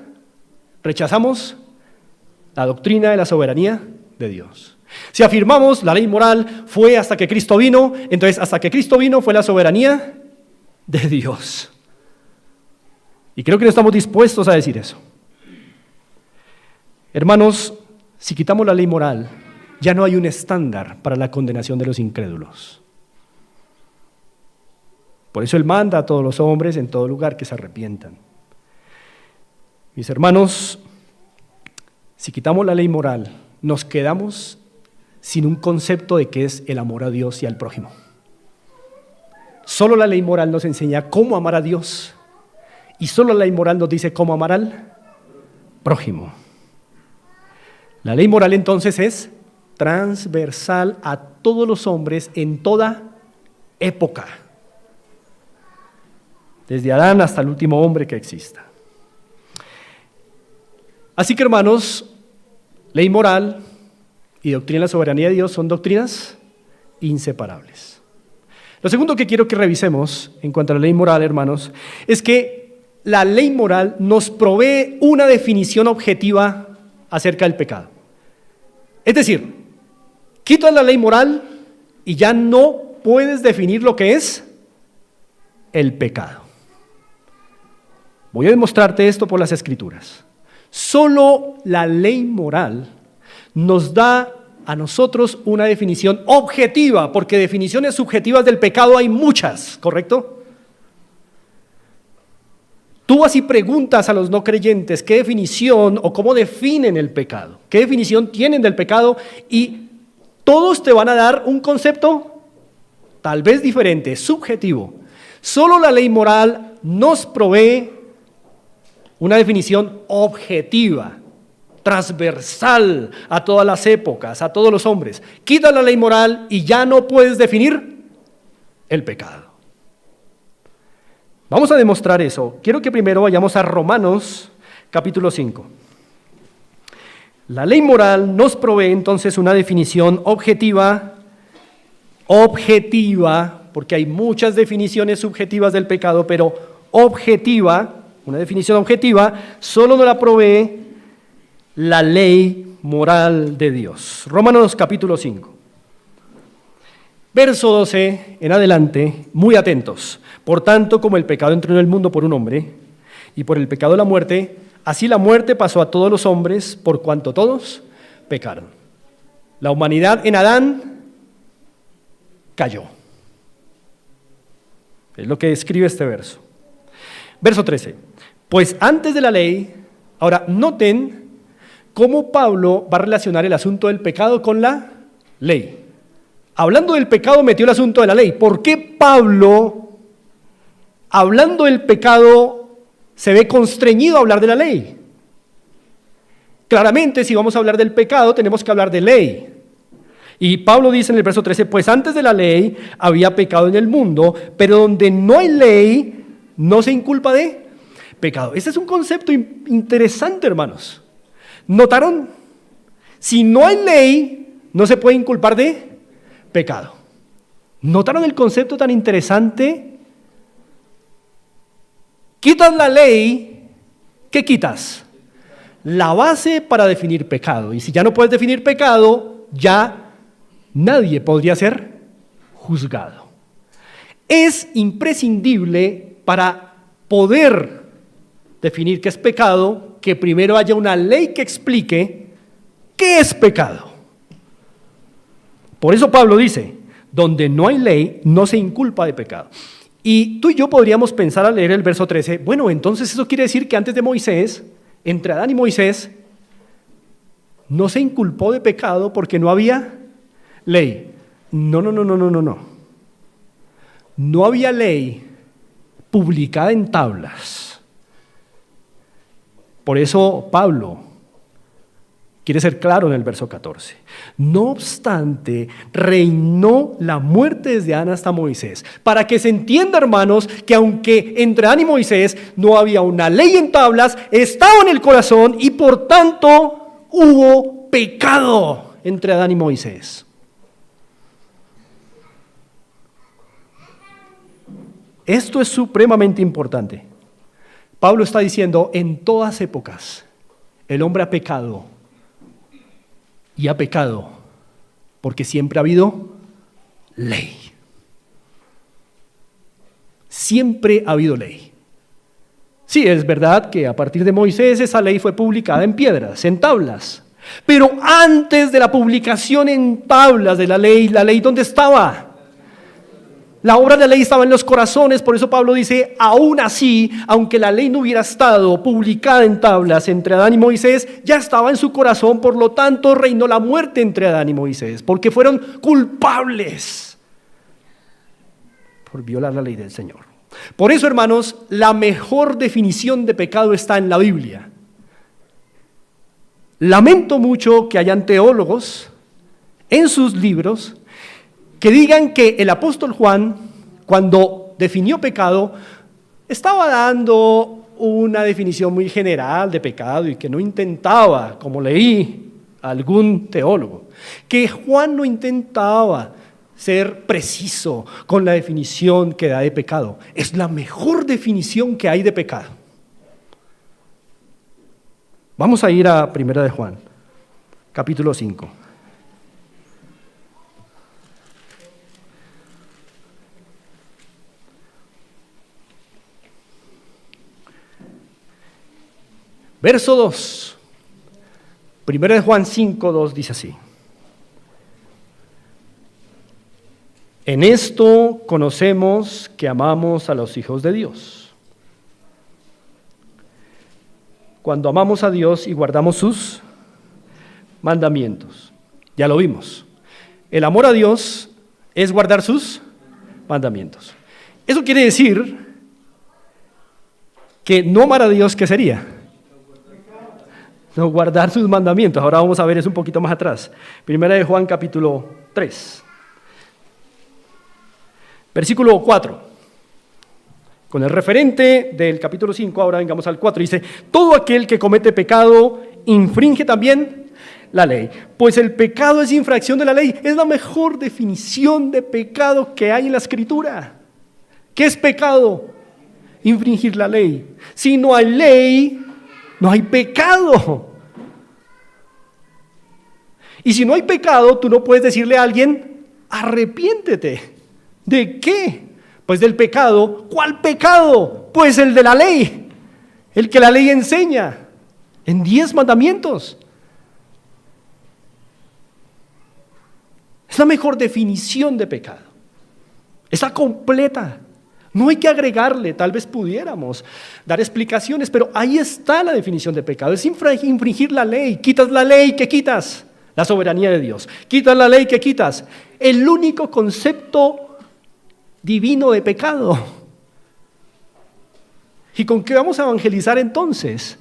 rechazamos la doctrina de la soberanía de Dios. Si afirmamos la ley moral fue hasta que Cristo vino, entonces hasta que Cristo vino fue la soberanía de Dios. Y creo que no estamos dispuestos a decir eso. Hermanos, si quitamos la ley moral, ya no hay un estándar para la condenación de los incrédulos. Por eso Él manda a todos los hombres en todo lugar que se arrepientan. Mis hermanos, si quitamos la ley moral, nos quedamos sin un concepto de qué es el amor a Dios y al prójimo. Solo la ley moral nos enseña cómo amar a Dios y solo la ley moral nos dice cómo amar al prójimo. La ley moral entonces es transversal a todos los hombres en toda época, desde Adán hasta el último hombre que exista. Así que, hermanos, ley moral y doctrina de la soberanía de Dios son doctrinas inseparables. Lo segundo que quiero que revisemos en cuanto a la ley moral, hermanos, es que la ley moral nos provee una definición objetiva acerca del pecado. Es decir, quitas la ley moral y ya no puedes definir lo que es el pecado. Voy a demostrarte esto por las Escrituras. Solo la ley moral nos da a nosotros una definición objetiva, porque definiciones subjetivas del pecado hay muchas, ¿correcto? Tú vas y preguntas a los no creyentes qué definición o cómo definen el pecado, qué definición tienen del pecado, y todos te van a dar un concepto tal vez diferente, subjetivo. Solo la ley moral nos provee una definición objetiva, transversal a todas las épocas, a todos los hombres. Quita la ley moral y ya no puedes definir el pecado. Vamos a demostrar eso. Quiero que primero vayamos a Romanos capítulo 5. La ley moral nos provee entonces una definición objetiva, porque hay muchas definiciones subjetivas del pecado, pero objetiva, una definición objetiva, solo nos la provee la ley moral de Dios. Romanos capítulo 5. Verso 12 en adelante, muy atentos. Por tanto, como el pecado entró en el mundo por un hombre, y por el pecado la muerte, así la muerte pasó a todos los hombres, por cuanto todos pecaron. La humanidad en Adán cayó. Es lo que describe este verso. Verso 13. Pues antes de la ley, ahora noten cómo Pablo va a relacionar el asunto del pecado con la ley. Hablando del pecado metió el asunto de la ley. ¿Por qué Pablo, hablando del pecado, se ve constreñido a hablar de la ley? Claramente, si vamos a hablar del pecado, tenemos que hablar de ley. Y Pablo dice en el verso 13, pues antes de la ley había pecado en el mundo, pero donde no hay ley, no se inculpa de pecado. Este es un concepto interesante, hermanos. ¿Notaron? Si no hay ley, no se puede inculpar de pecado. ¿Notaron el concepto tan interesante? Quitas la ley, ¿qué quitas? La base para definir pecado. Y si ya no puedes definir pecado, ya nadie podría ser juzgado. Es imprescindible para poder definir qué es pecado, que primero haya una ley que explique qué es pecado. Por eso Pablo dice, donde no hay ley, no se inculpa de pecado. Y tú y yo podríamos pensar al leer el verso 13, bueno, entonces eso quiere decir que antes de Moisés, entre Adán y Moisés, no se inculpó de pecado porque no había ley. No, no, no, no, no, no, no. No había ley publicada en tablas. Por eso Pablo quiere ser claro en el verso 14. No obstante, reinó la muerte desde Adán hasta Moisés. Para que se entienda, hermanos, que aunque entre Adán y Moisés no había una ley en tablas, estaba en el corazón y por tanto hubo pecado entre Adán y Moisés. Esto es supremamente importante. Pablo está diciendo, en todas épocas, el hombre ha pecado. Y ha pecado porque siempre ha habido ley. Siempre ha habido ley. Sí, es verdad que a partir de Moisés esa ley fue publicada en piedras, en tablas. Pero antes de la publicación en tablas de la ley ¿dónde estaba? La obra de la ley estaba en los corazones, por eso Pablo dice, aún así, aunque la ley no hubiera estado publicada en tablas entre Adán y Moisés, ya estaba en su corazón, por lo tanto reinó la muerte entre Adán y Moisés, porque fueron culpables por violar la ley del Señor. Por eso, hermanos, la mejor definición de pecado está en la Biblia. Lamento mucho que hayan teólogos en sus libros que digan que el apóstol Juan, cuando definió pecado, estaba dando una definición muy general de pecado y que no intentaba, como leí algún teólogo, que Juan no intentaba ser preciso con la definición que da de pecado. Es la mejor definición que hay de pecado. Vamos a ir a 1 de Juan, capítulo 5. Verso 2, 1 de Juan 5, 2 dice así. En esto conocemos que amamos a los hijos de Dios, cuando amamos a Dios y guardamos sus mandamientos. Ya lo vimos. El amor a Dios es guardar sus mandamientos. Eso quiere decir que no amar a Dios, ¿qué sería? No guardar sus mandamientos. Ahora vamos a ver eso un poquito más atrás. 1 de Juan capítulo 3. Versículo 4. Con el referente del capítulo 5, ahora vengamos al 4. Dice, todo aquel que comete pecado infringe también la ley. Pues el pecado es infracción de la ley. Es la mejor definición de pecado que hay en la Escritura. ¿Qué es pecado? Infringir la ley. Si no hay ley, no hay pecado. Y si no hay pecado, tú no puedes decirle a alguien, arrepiéntete. ¿De qué? Pues del pecado. ¿Cuál pecado? Pues el de la ley. El que la ley enseña en 10 mandamientos. Es la mejor definición de pecado. Está completa. No hay que agregarle, tal vez pudiéramos dar explicaciones, pero ahí está la definición de pecado. Es infringir la ley. Quitas la ley, ¿qué quitas? La soberanía de Dios. Quitas la ley, ¿qué quitas? El único concepto divino de pecado. ¿Y con qué vamos a evangelizar entonces?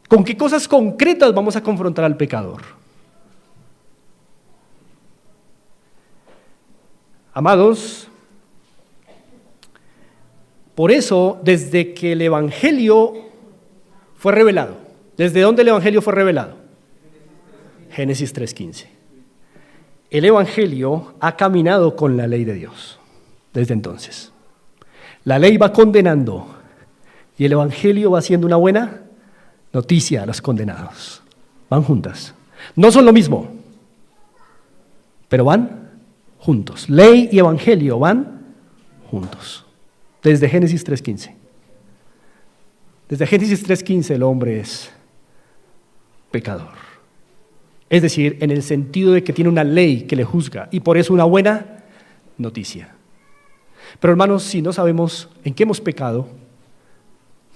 ¿Con qué cosas concretas vamos a confrontar al pecador? Amados, por eso, desde que el Evangelio fue revelado, ¿desde dónde el Evangelio fue revelado? Génesis 3:15. El Evangelio ha caminado con la ley de Dios desde entonces. La ley va condenando y el Evangelio va siendo una buena noticia a los condenados. Van juntas. No son lo mismo, pero van juntos. Ley y Evangelio van juntos. Desde Génesis 3:15. Desde Génesis 3:15 el hombre es pecador. Es decir, en el sentido de que tiene una ley que le juzga y por eso una buena noticia. Pero hermanos, si no sabemos en qué hemos pecado,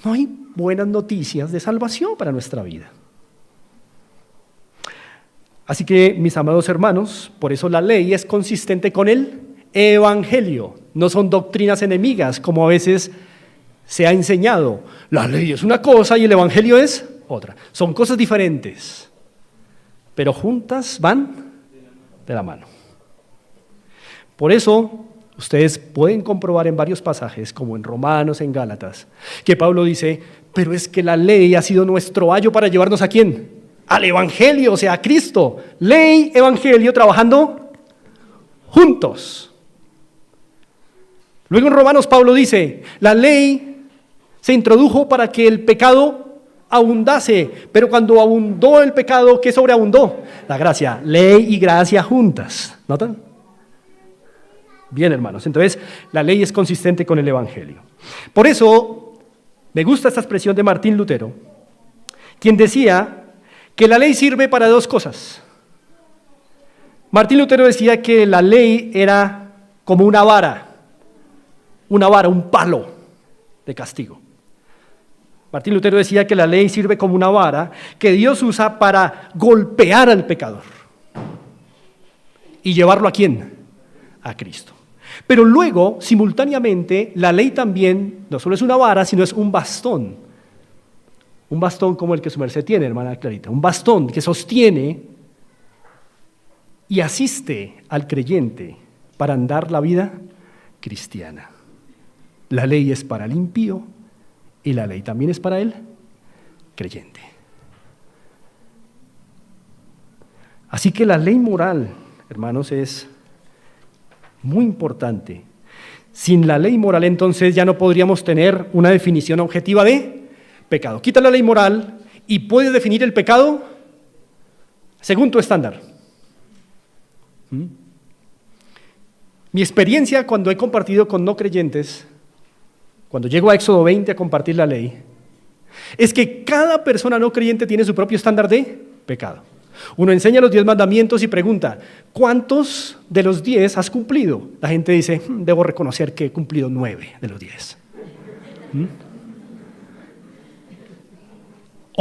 no hay buenas noticias de salvación para nuestra vida. Así que, mis amados hermanos, por eso la ley es consistente con el evangelio. No son doctrinas enemigas, como a veces se ha enseñado. La ley es una cosa y el evangelio es otra. Son cosas diferentes, pero juntas van de la mano. Por eso, ustedes pueden comprobar en varios pasajes, como en Romanos, en Gálatas, que Pablo dice, pero es que la ley ha sido nuestro ayo para llevarnos ¿a quién? Al evangelio, o sea, a Cristo. Ley, evangelio, trabajando juntos. Luego en Romanos Pablo dice, la ley se introdujo para que el pecado abundase, pero cuando abundó el pecado, ¿qué sobreabundó? La gracia, ley y gracia juntas. ¿Notan? Bien, hermanos, entonces la ley es consistente con el evangelio. Por eso me gusta esta expresión de Martín Lutero, quien decía que la ley sirve para dos cosas. Martín Lutero decía que la ley era como una vara, un palo de castigo. Martín Lutero decía que la ley sirve como una vara que Dios usa para golpear al pecador y llevarlo ¿a quién? A Cristo. Pero luego, simultáneamente, la ley también no solo es una vara, sino es un bastón. Un bastón como el que su merced tiene, hermana Clarita. Un bastón que sostiene y asiste al creyente para andar la vida cristiana. La ley es para el impío y la ley también es para el creyente. Así que la ley moral, hermanos, es muy importante. Sin la ley moral, entonces, ya no podríamos tener una definición objetiva de pecado. Quita la ley moral y puedes definir el pecado según tu estándar. Mi experiencia cuando he compartido con no creyentes, cuando llego a Éxodo 20 a compartir la ley, es que cada persona no creyente tiene su propio estándar de pecado. Uno enseña los 10 mandamientos y pregunta, ¿cuántos de los 10 has cumplido? La gente dice, debo reconocer que he cumplido 9 de los 10.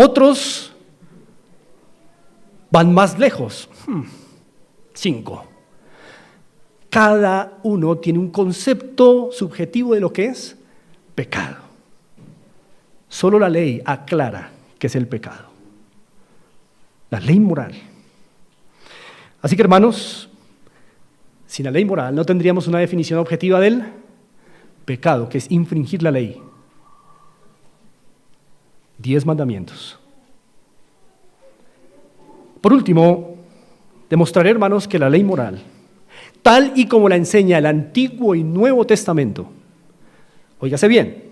Otros van más lejos, 5. Cada uno tiene un concepto subjetivo de lo que es pecado. Solo la ley aclara qué es el pecado. La ley moral. Así que, hermanos, sin la ley moral no tendríamos una definición objetiva del pecado, que es infringir la ley. 10 mandamientos. Por último, demostraré, hermanos, que la ley moral, tal y como la enseña el Antiguo y Nuevo Testamento, óigase bien,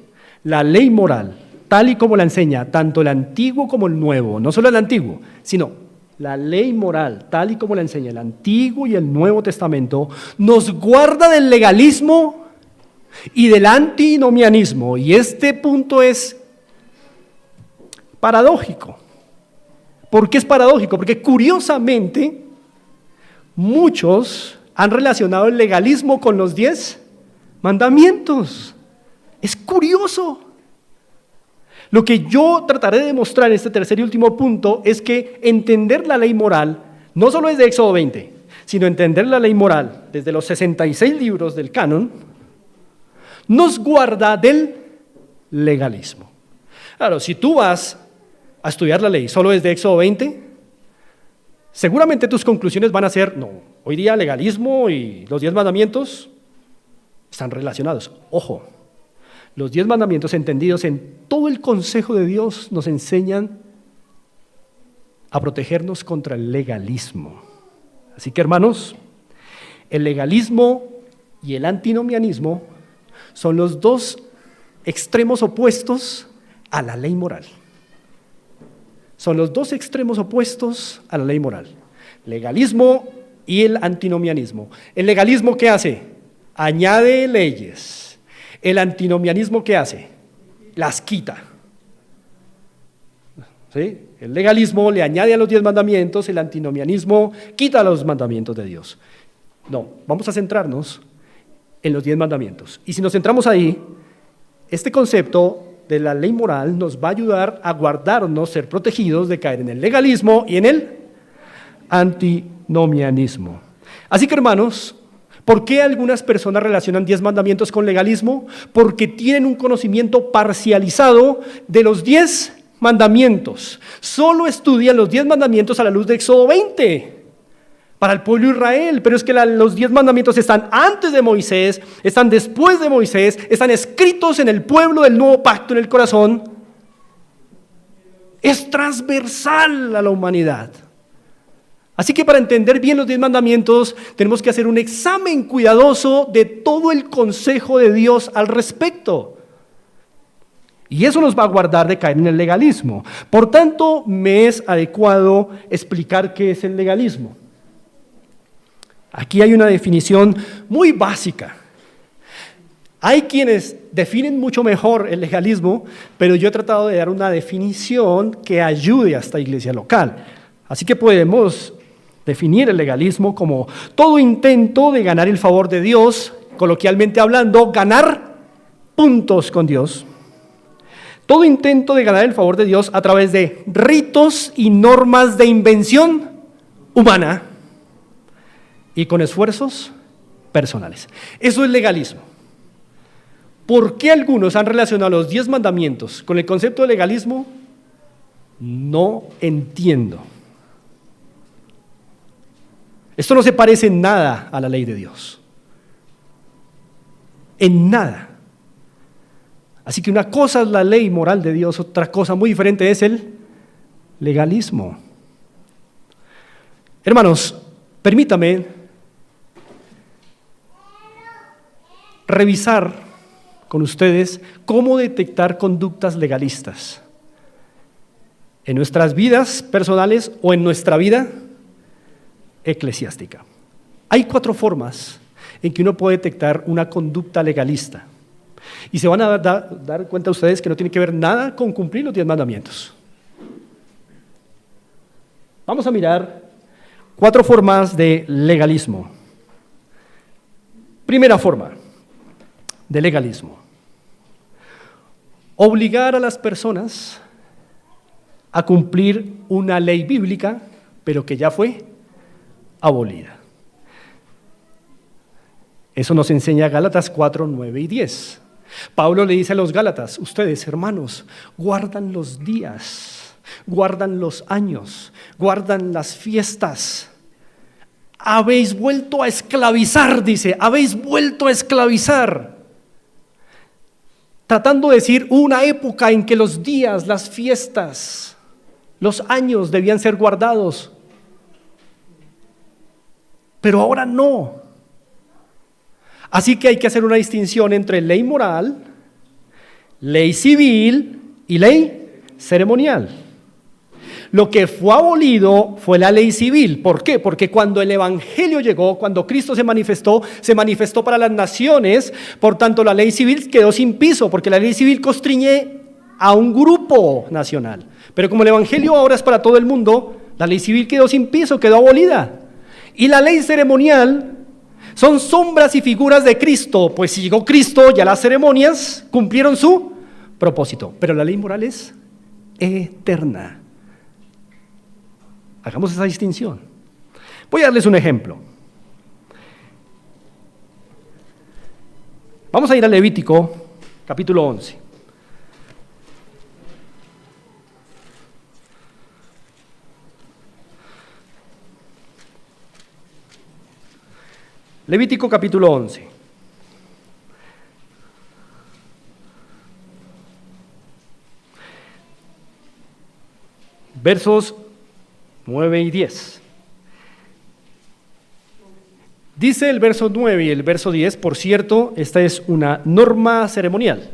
la ley moral, tal y como la enseña tanto el Antiguo como el Nuevo, no solo el Antiguo, sino la ley moral, tal y como la enseña el Antiguo y el Nuevo Testamento, nos guarda del legalismo y del antinomianismo. Y este punto es paradójico. ¿Por qué es paradójico? Porque curiosamente muchos han relacionado el legalismo con los 10 mandamientos. Es curioso. Lo que yo trataré de demostrar en este tercer y último punto es que entender la ley moral no solo es de Éxodo 20, sino entender la ley moral desde los 66 libros del canon, nos guarda del legalismo. Claro, si tú vas a estudiar la ley solo desde Éxodo 20, seguramente tus conclusiones van a ser, no, hoy día legalismo y los 10 mandamientos están relacionados. Ojo. Los 10 mandamientos entendidos en todo el consejo de Dios nos enseñan a protegernos contra el legalismo. Así que, hermanos, el legalismo y el antinomianismo son los dos extremos opuestos a la ley moral. Son los dos extremos opuestos a la ley moral. Legalismo y el antinomianismo. ¿El legalismo qué hace? Añade leyes. El antinomianismo, ¿qué hace? Las quita. ¿Sí? El legalismo le añade a los 10 mandamientos, el antinomianismo quita los mandamientos de Dios. No, vamos a centrarnos en los 10 mandamientos. Y si nos centramos ahí, este concepto de la ley moral nos va a ayudar a guardarnos, ser protegidos de caer en el legalismo y en el antinomianismo. Así que, hermanos, ¿por qué algunas personas relacionan 10 mandamientos con legalismo? Porque tienen un conocimiento parcializado de los 10 mandamientos. Solo estudian los 10 mandamientos a la luz de Éxodo 20 para el pueblo de Israel, pero es que los 10 mandamientos están antes de Moisés, están después de Moisés, están escritos en el pueblo del nuevo pacto en el corazón. Es transversal a la humanidad. Así que para entender bien los 10 mandamientos tenemos que hacer un examen cuidadoso de todo el consejo de Dios al respecto. Y eso nos va a guardar de caer en el legalismo. Por tanto, me es adecuado explicar qué es el legalismo. Aquí hay una definición muy básica. Hay quienes definen mucho mejor el legalismo, pero yo he tratado de dar una definición que ayude a esta iglesia local. Así que podemos definir el legalismo como todo intento de ganar el favor de Dios, coloquialmente hablando, ganar puntos con Dios. Todo intento de ganar el favor de Dios a través de ritos y normas de invención humana y con esfuerzos personales. Eso es legalismo. ¿Por qué algunos han relacionado los 10 mandamientos con el concepto de legalismo? No entiendo. Esto no se parece en nada a la ley de Dios. En nada. Así que una cosa es la ley moral de Dios, otra cosa muy diferente es el legalismo. Hermanos, permítame revisar con ustedes cómo detectar conductas legalistas en nuestras vidas personales o en nuestra vida eclesiástica. Hay 4 formas en que uno puede detectar una conducta legalista. Y se van a dar cuenta ustedes que no tiene que ver nada con cumplir los 10 mandamientos. Vamos a mirar 4 formas de legalismo. Primera forma de legalismo: obligar a las personas a cumplir una ley bíblica, pero que ya fue abolida. Eso nos enseña Gálatas 4, 9 y 10. Pablo le dice a los Gálatas: ustedes, hermanos, guardan los días, guardan los años, guardan las fiestas. Habéis vuelto a esclavizar, dice, habéis vuelto a esclavizar. Tratando de decir una época en que los días, las fiestas, los años debían ser guardados. Pero ahora no. Así que hay que hacer una distinción entre ley moral, ley civil y ley ceremonial. Lo que fue abolido fue la ley civil. ¿Por qué? Porque cuando el evangelio llegó, cuando Cristo se manifestó para las naciones. Por tanto, la ley civil quedó sin piso, porque la ley civil constriñe a un grupo nacional. Pero como el evangelio ahora es para todo el mundo, la ley civil quedó sin piso, quedó abolida. Y la ley ceremonial son sombras y figuras de Cristo, pues si llegó Cristo, ya las ceremonias cumplieron su propósito. Pero la ley moral es eterna. Hagamos esa distinción. Voy a darles un ejemplo. Vamos a ir a Levítico, capítulo 11. Levítico capítulo 11. Versos 9 y 10. Dice el verso 9 y el verso 10, por cierto, esta es una norma ceremonial.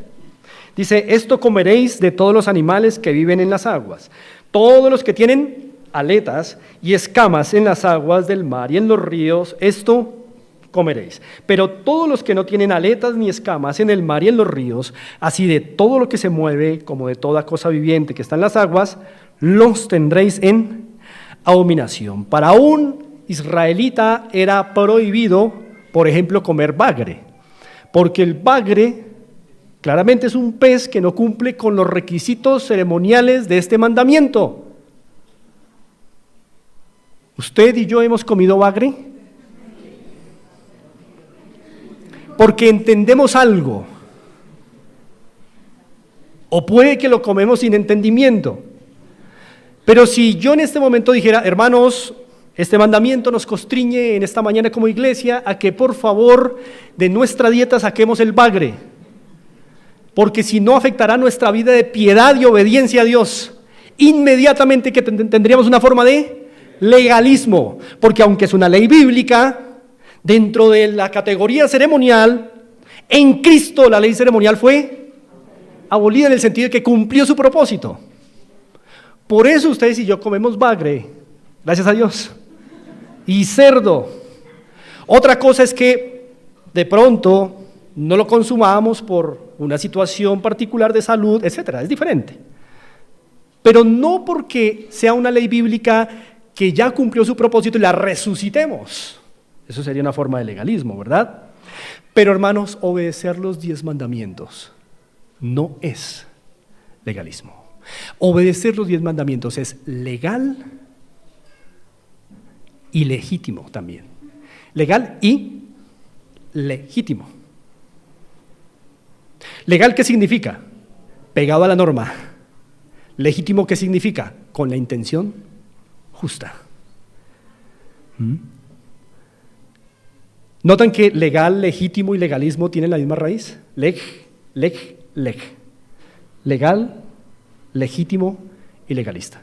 Dice: esto comeréis de todos los animales que viven en las aguas, todos los que tienen aletas y escamas en las aguas del mar y en los ríos, esto comeréis. Pero todos los que no tienen aletas ni escamas en el mar y en los ríos, así de todo lo que se mueve como de toda cosa viviente que está en las aguas, los tendréis en abominación. Para un israelita era prohibido, por ejemplo, comer bagre, porque el bagre claramente es un pez que no cumple con los requisitos ceremoniales de este mandamiento. ¿Usted y yo hemos comido bagre? Porque entendemos algo. O puede que lo comemos sin entendimiento. Pero si yo en este momento dijera, hermanos, este mandamiento nos constriñe en esta mañana como iglesia a que por favor de nuestra dieta saquemos el bagre, porque si no afectará nuestra vida de piedad y obediencia a Dios, inmediatamente que tendríamos una forma de legalismo, porque aunque es una ley bíblica, dentro de la categoría ceremonial, en Cristo la ley ceremonial fue abolida en el sentido de que cumplió su propósito. Por eso ustedes y yo comemos bagre, gracias a Dios, y cerdo. Otra cosa es que de pronto no lo consumamos por una situación particular de salud, etcétera, es diferente. Pero no porque sea una ley bíblica que ya cumplió su propósito y la resucitemos. Eso sería una forma de legalismo, ¿verdad? Pero hermanos, obedecer los 10 mandamientos no es legalismo. Obedecer los 10 mandamientos es legal y legítimo también. Legal y legítimo. Legal, ¿qué significa? Pegado a la norma. Legítimo, ¿qué significa? Con la intención justa. ¿Notan que legal, legítimo y legalismo tienen la misma raíz? Leg. Legal, legítimo y legalista.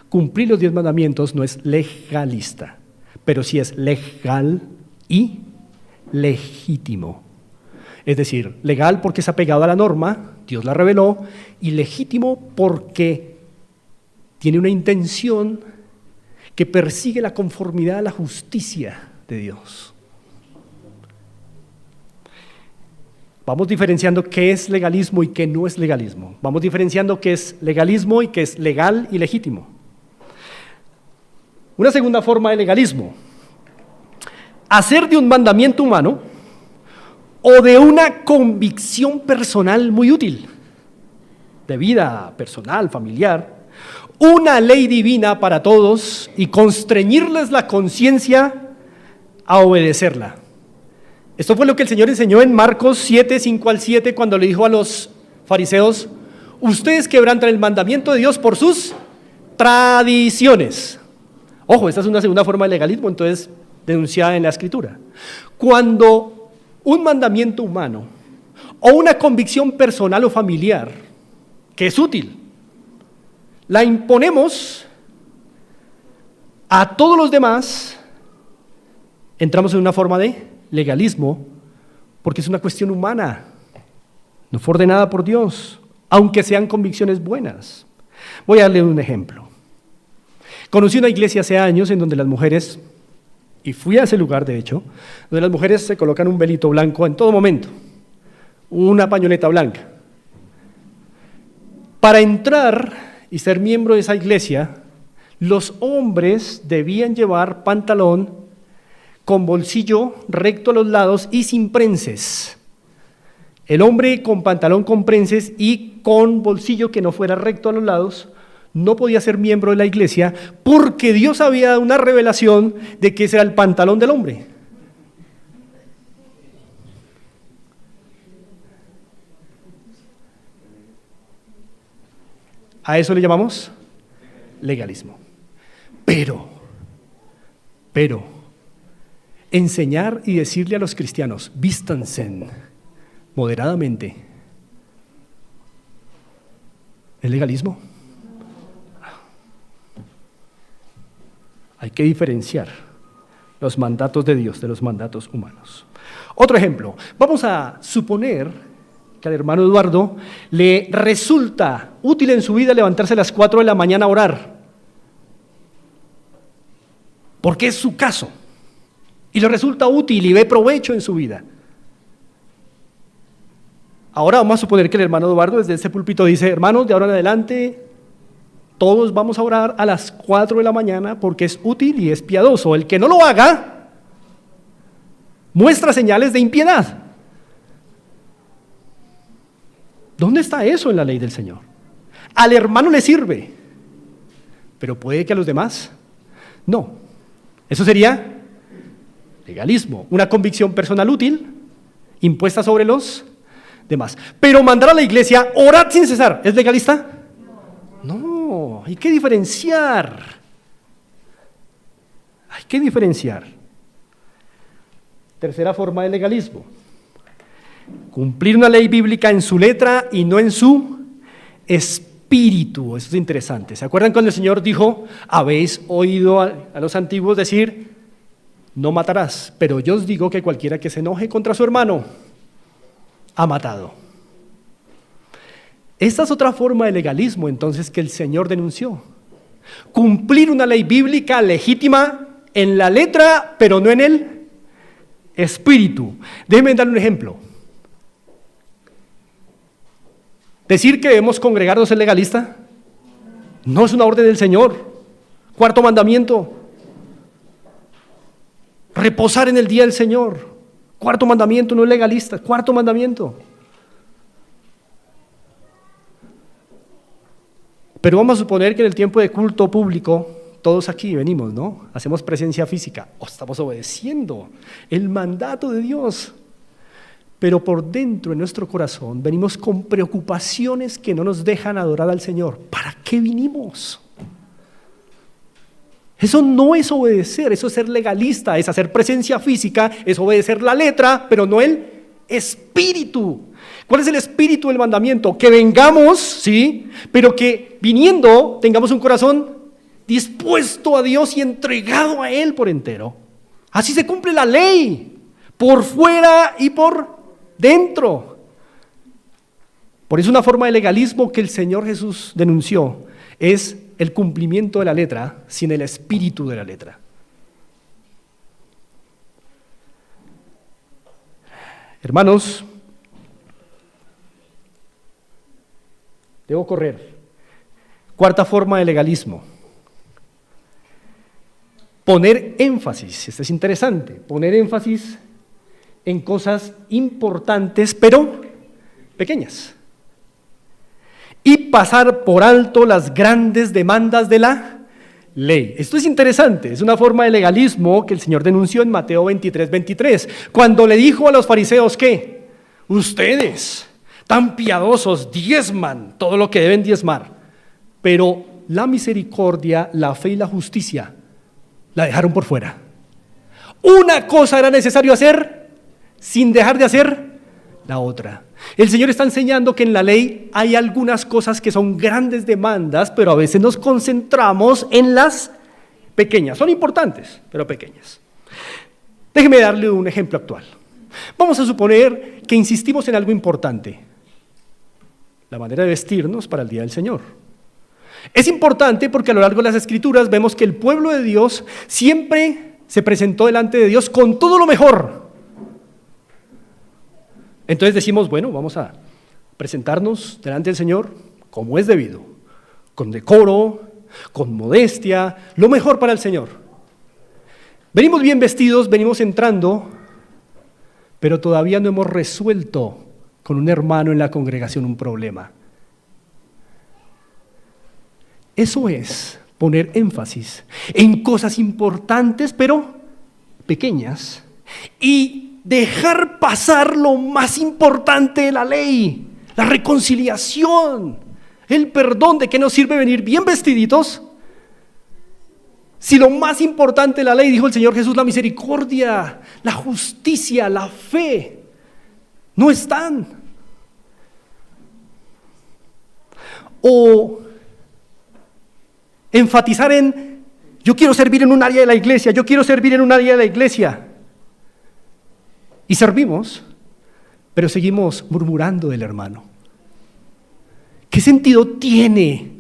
Cumplir los 10 mandamientos no es legalista, pero sí es legal y legítimo. Es decir, legal porque es apegado a la norma, Dios la reveló, y legítimo porque tiene una intención que persigue la conformidad a la justicia de Dios. Vamos diferenciando qué es legalismo y qué no es legalismo. Vamos diferenciando qué es legalismo y qué es legal y legítimo. Una segunda forma de legalismo: hacer de un mandamiento humano o de una convicción personal muy útil, de vida personal, familiar, una ley divina para todos y constreñirles la conciencia a obedecerla. Esto fue lo que el Señor enseñó en Marcos 7, 5 al 7, cuando le dijo a los fariseos: ustedes quebrantan el mandamiento de Dios por sus tradiciones. Ojo, esta es una segunda forma de legalismo, entonces denunciada en la Escritura. Cuando un mandamiento humano o una convicción personal o familiar que es útil, la imponemos a todos los demás, entramos en una forma de legalismo, porque es una cuestión humana, no fue ordenada por Dios, aunque sean convicciones buenas. Voy a darle un ejemplo. Conocí una iglesia hace años en donde las mujeres, y fui a ese lugar de hecho, donde las mujeres se colocan un velito blanco en todo momento, una pañoleta blanca. Para entrar y ser miembro de esa iglesia, los hombres debían llevar pantalón con bolsillo recto a los lados y sin prenses. El hombre con pantalón con prenses y con bolsillo que no fuera recto a los lados no podía ser miembro de la iglesia, porque Dios había dado una revelación de que ese era el pantalón del hombre. A eso le llamamos legalismo. Pero, enseñar y decirle a los cristianos: vístanse moderadamente, ¿es legalismo? Hay que diferenciar los mandatos de Dios de los mandatos humanos. Otro ejemplo: vamos a suponer que al hermano Eduardo le resulta útil en su vida levantarse a las 4 de la mañana a orar, porque es su caso, y le resulta útil y ve provecho en su vida. Ahora vamos a suponer que el hermano Eduardo desde este púlpito dice: hermanos, de ahora en adelante todos vamos a orar a las 4 de la mañana porque es útil y es piadoso. El que no lo haga muestra señales de impiedad. ¿Dónde está eso en la ley del Señor? Al hermano le sirve, pero puede que a los demás no. Eso sería legalismo, una convicción personal útil impuesta sobre los demás. Pero mandar a la iglesia, orad sin cesar, ¿es legalista? No, hay que diferenciar. Hay que diferenciar. Tercera forma de legalismo: cumplir una ley bíblica en su letra y no en su espíritu. Eso es interesante. ¿Se acuerdan cuando el Señor dijo, habéis oído a los antiguos decir, no matarás, pero yo os digo que cualquiera que se enoje contra su hermano ha matado? Esta es otra forma de legalismo entonces que el Señor denunció. Cumplir una ley bíblica legítima en la letra, pero no en el espíritu. Déjenme dar un ejemplo. ¿Decir que debemos congregarnos es legalista? No, es una orden del Señor. Cuarto mandamiento: reposar en el día del Señor. Cuarto mandamiento, no es legalista. Cuarto mandamiento. Pero vamos a suponer que en el tiempo de culto público, todos aquí venimos, ¿no? Hacemos presencia física, o estamos obedeciendo el mandato de Dios. Pero por dentro, en nuestro corazón, venimos con preocupaciones que no nos dejan adorar al Señor. ¿Para qué vinimos? Eso no es obedecer, eso es ser legalista, es hacer presencia física, es obedecer la letra, pero no el espíritu. ¿Cuál es el espíritu del mandamiento? Que vengamos, sí, pero que viniendo tengamos un corazón dispuesto a Dios y entregado a Él por entero. Así se cumple la ley, por fuera y por dentro. Por eso una forma de legalismo que el Señor Jesús denunció es el cumplimiento de la letra sin el espíritu de la letra. Hermanos, debo correr. Cuarta forma de legalismo: poner énfasis. Esto es interesante. Poner énfasis en cosas importantes, pero pequeñas. Y pasar por alto las grandes demandas de la ley. Esto es interesante, es una forma de legalismo que el Señor denunció en Mateo 23, cuando le dijo a los fariseos que ustedes, tan piadosos, diezman todo lo que deben diezmar, pero la misericordia, la fe y la justicia la dejaron por fuera. Una cosa era necesario hacer sin dejar de hacer la otra. El Señor está enseñando que en la ley hay algunas cosas que son grandes demandas, pero a veces nos concentramos en las pequeñas. Son importantes, pero pequeñas. Déjeme darle un ejemplo actual. Vamos a suponer que insistimos en algo importante: la manera de vestirnos para el día del Señor. Es importante porque a lo largo de las Escrituras vemos que el pueblo de Dios siempre se presentó delante de Dios con todo lo mejor. Entonces decimos, bueno, vamos a presentarnos delante del Señor como es debido, con decoro, con modestia, lo mejor para el Señor. Venimos bien vestidos, venimos entrando, pero todavía no hemos resuelto con un hermano en la congregación un problema. Eso es poner énfasis en cosas importantes, pero pequeñas, y dejar pasar lo más importante de la ley, la reconciliación, el perdón. ¿De qué nos sirve venir bien vestiditos si lo más importante de la ley, dijo el Señor Jesús, la misericordia, la justicia, la fe, no están? O enfatizar en, yo quiero servir en un área de la iglesia, yo quiero servir en un área de la iglesia. Y servimos, pero seguimos murmurando del hermano. ¿Qué sentido tiene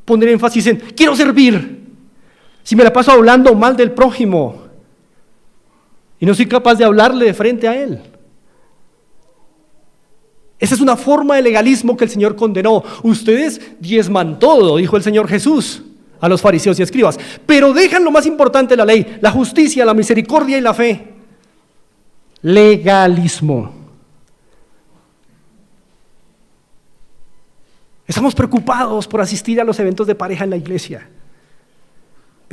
poner énfasis en, quiero servir, si me la paso hablando mal del prójimo y no soy capaz de hablarle de frente a él? Esa es una forma de legalismo que el Señor condenó. Ustedes diezman todo, dijo el Señor Jesús a los fariseos y escribas, pero dejan lo más importante de la ley, la justicia, la misericordia y la fe. Legalismo. Estamos preocupados por asistir a los eventos de pareja en la iglesia,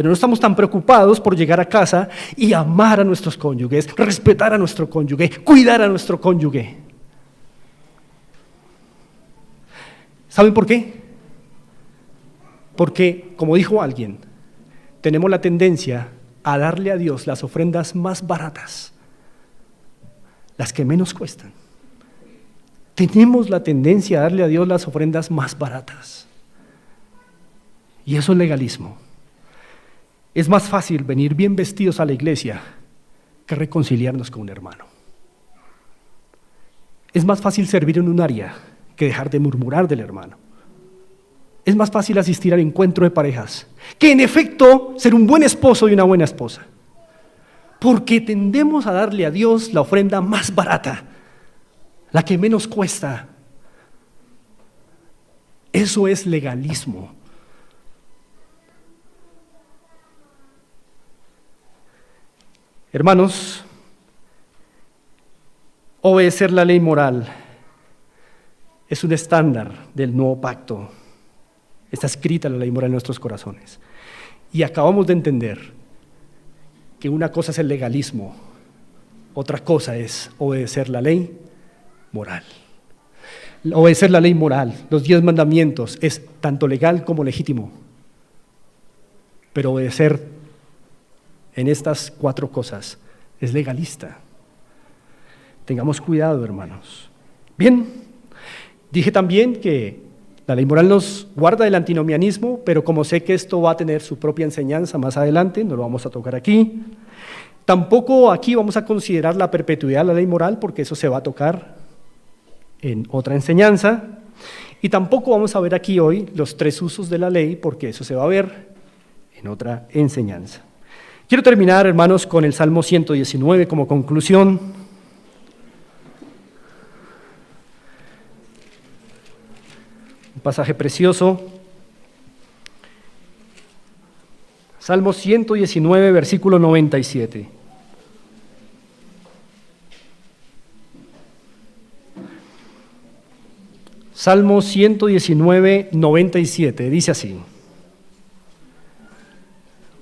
pero no estamos tan preocupados por llegar a casa y amar a nuestros cónyuges, respetar a nuestro cónyuge, cuidar a nuestro cónyuge. ¿Saben por qué? Porque, como dijo alguien, tenemos la tendencia a darle a Dios las ofrendas más baratas, las que menos cuestan. Tenemos la tendencia a darle a Dios las ofrendas más baratas. Y eso es legalismo. Es más fácil venir bien vestidos a la iglesia que reconciliarnos con un hermano. Es más fácil servir en un área que dejar de murmurar del hermano. Es más fácil asistir al encuentro de parejas que en efecto ser un buen esposo y una buena esposa. Porque tendemos a darle a Dios la ofrenda más barata, la que menos cuesta. Eso es legalismo. Hermanos, obedecer la ley moral es un estándar del nuevo pacto. Está escrita la ley moral en nuestros corazones. Y acabamos de entender que una cosa es el legalismo, otra cosa es obedecer la ley moral. Obedecer la ley moral, los 10 mandamientos, es tanto legal como legítimo. Pero obedecer en estas 4 cosas es legalista. Tengamos cuidado, hermanos. Bien, dije también que la ley moral nos guarda del antinomianismo, pero como sé que esto va a tener su propia enseñanza más adelante, no lo vamos a tocar aquí. Tampoco aquí vamos a considerar la perpetuidad de la ley moral, porque eso se va a tocar en otra enseñanza. Y tampoco vamos a ver aquí hoy los 3 usos de la ley, porque eso se va a ver en otra enseñanza. Quiero terminar, hermanos, con el Salmo 119 como conclusión. Pasaje precioso, Salmo 119, versículo 97. Salmo 119, 97, dice así: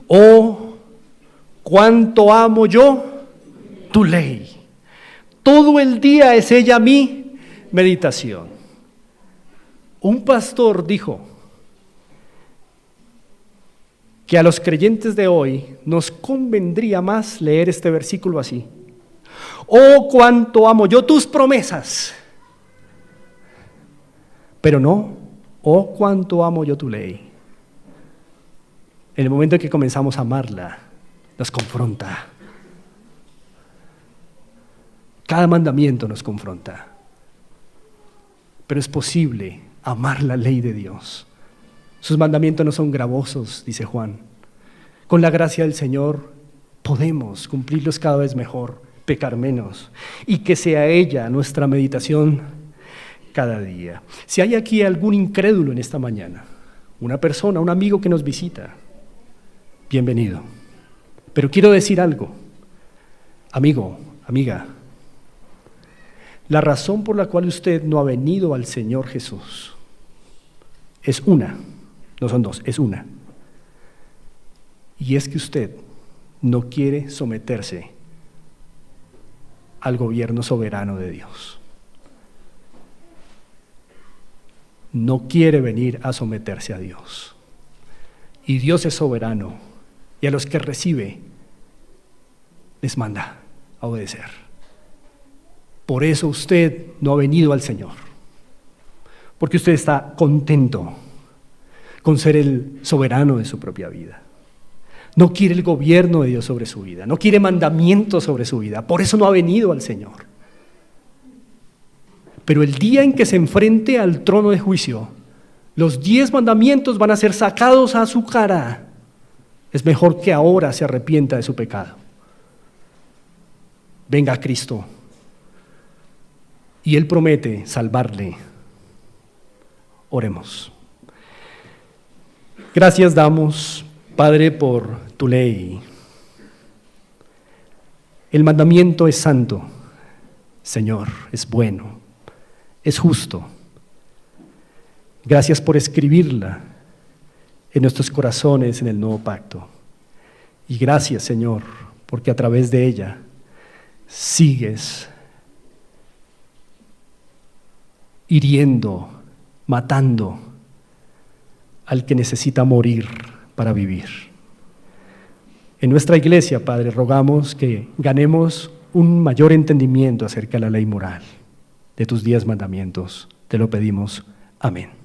Oh, cuánto amo yo tu ley, todo el día es ella mi meditación. Un pastor dijo que a los creyentes de hoy nos convendría más leer este versículo así: Oh, cuánto amo yo tus promesas, pero no, oh, cuánto amo yo tu ley. En el momento en que comenzamos a amarla, nos confronta. Cada mandamiento nos confronta, pero es posible amar la ley de Dios. Sus mandamientos no son gravosos, dice Juan. Con la gracia del Señor podemos cumplirlos cada vez mejor, pecar menos, y que sea ella nuestra meditación cada día. Si hay aquí algún incrédulo en esta mañana, una persona, un amigo que nos visita, bienvenido. Pero quiero decir algo, amigo, amiga. La razón por la cual usted no ha venido al Señor Jesús es una, no son 2, es una. Y es que usted no quiere someterse al gobierno soberano de Dios. No quiere venir a someterse a Dios. Y Dios es soberano, y a los que recibe les manda a obedecer. Por eso usted no ha venido al Señor, porque usted está contento con ser el soberano de su propia vida. No quiere el gobierno de Dios sobre su vida, no quiere mandamientos sobre su vida, por eso no ha venido al Señor. Pero el día en que se enfrente al trono de juicio, los 10 mandamientos van a ser sacados a su cara. Es mejor que ahora se arrepienta de su pecado. Venga a Cristo. Y Él promete salvarle. Oremos. Gracias damos, Padre, por tu ley. El mandamiento es santo, Señor, es bueno, es justo. Gracias por escribirla en nuestros corazones en el nuevo pacto. Y gracias, Señor, porque a través de ella sigues hiriendo, matando al que necesita morir para vivir. En nuestra iglesia, Padre, rogamos que ganemos un mayor entendimiento acerca de la ley moral, de tus 10 mandamientos. Te lo pedimos. Amén.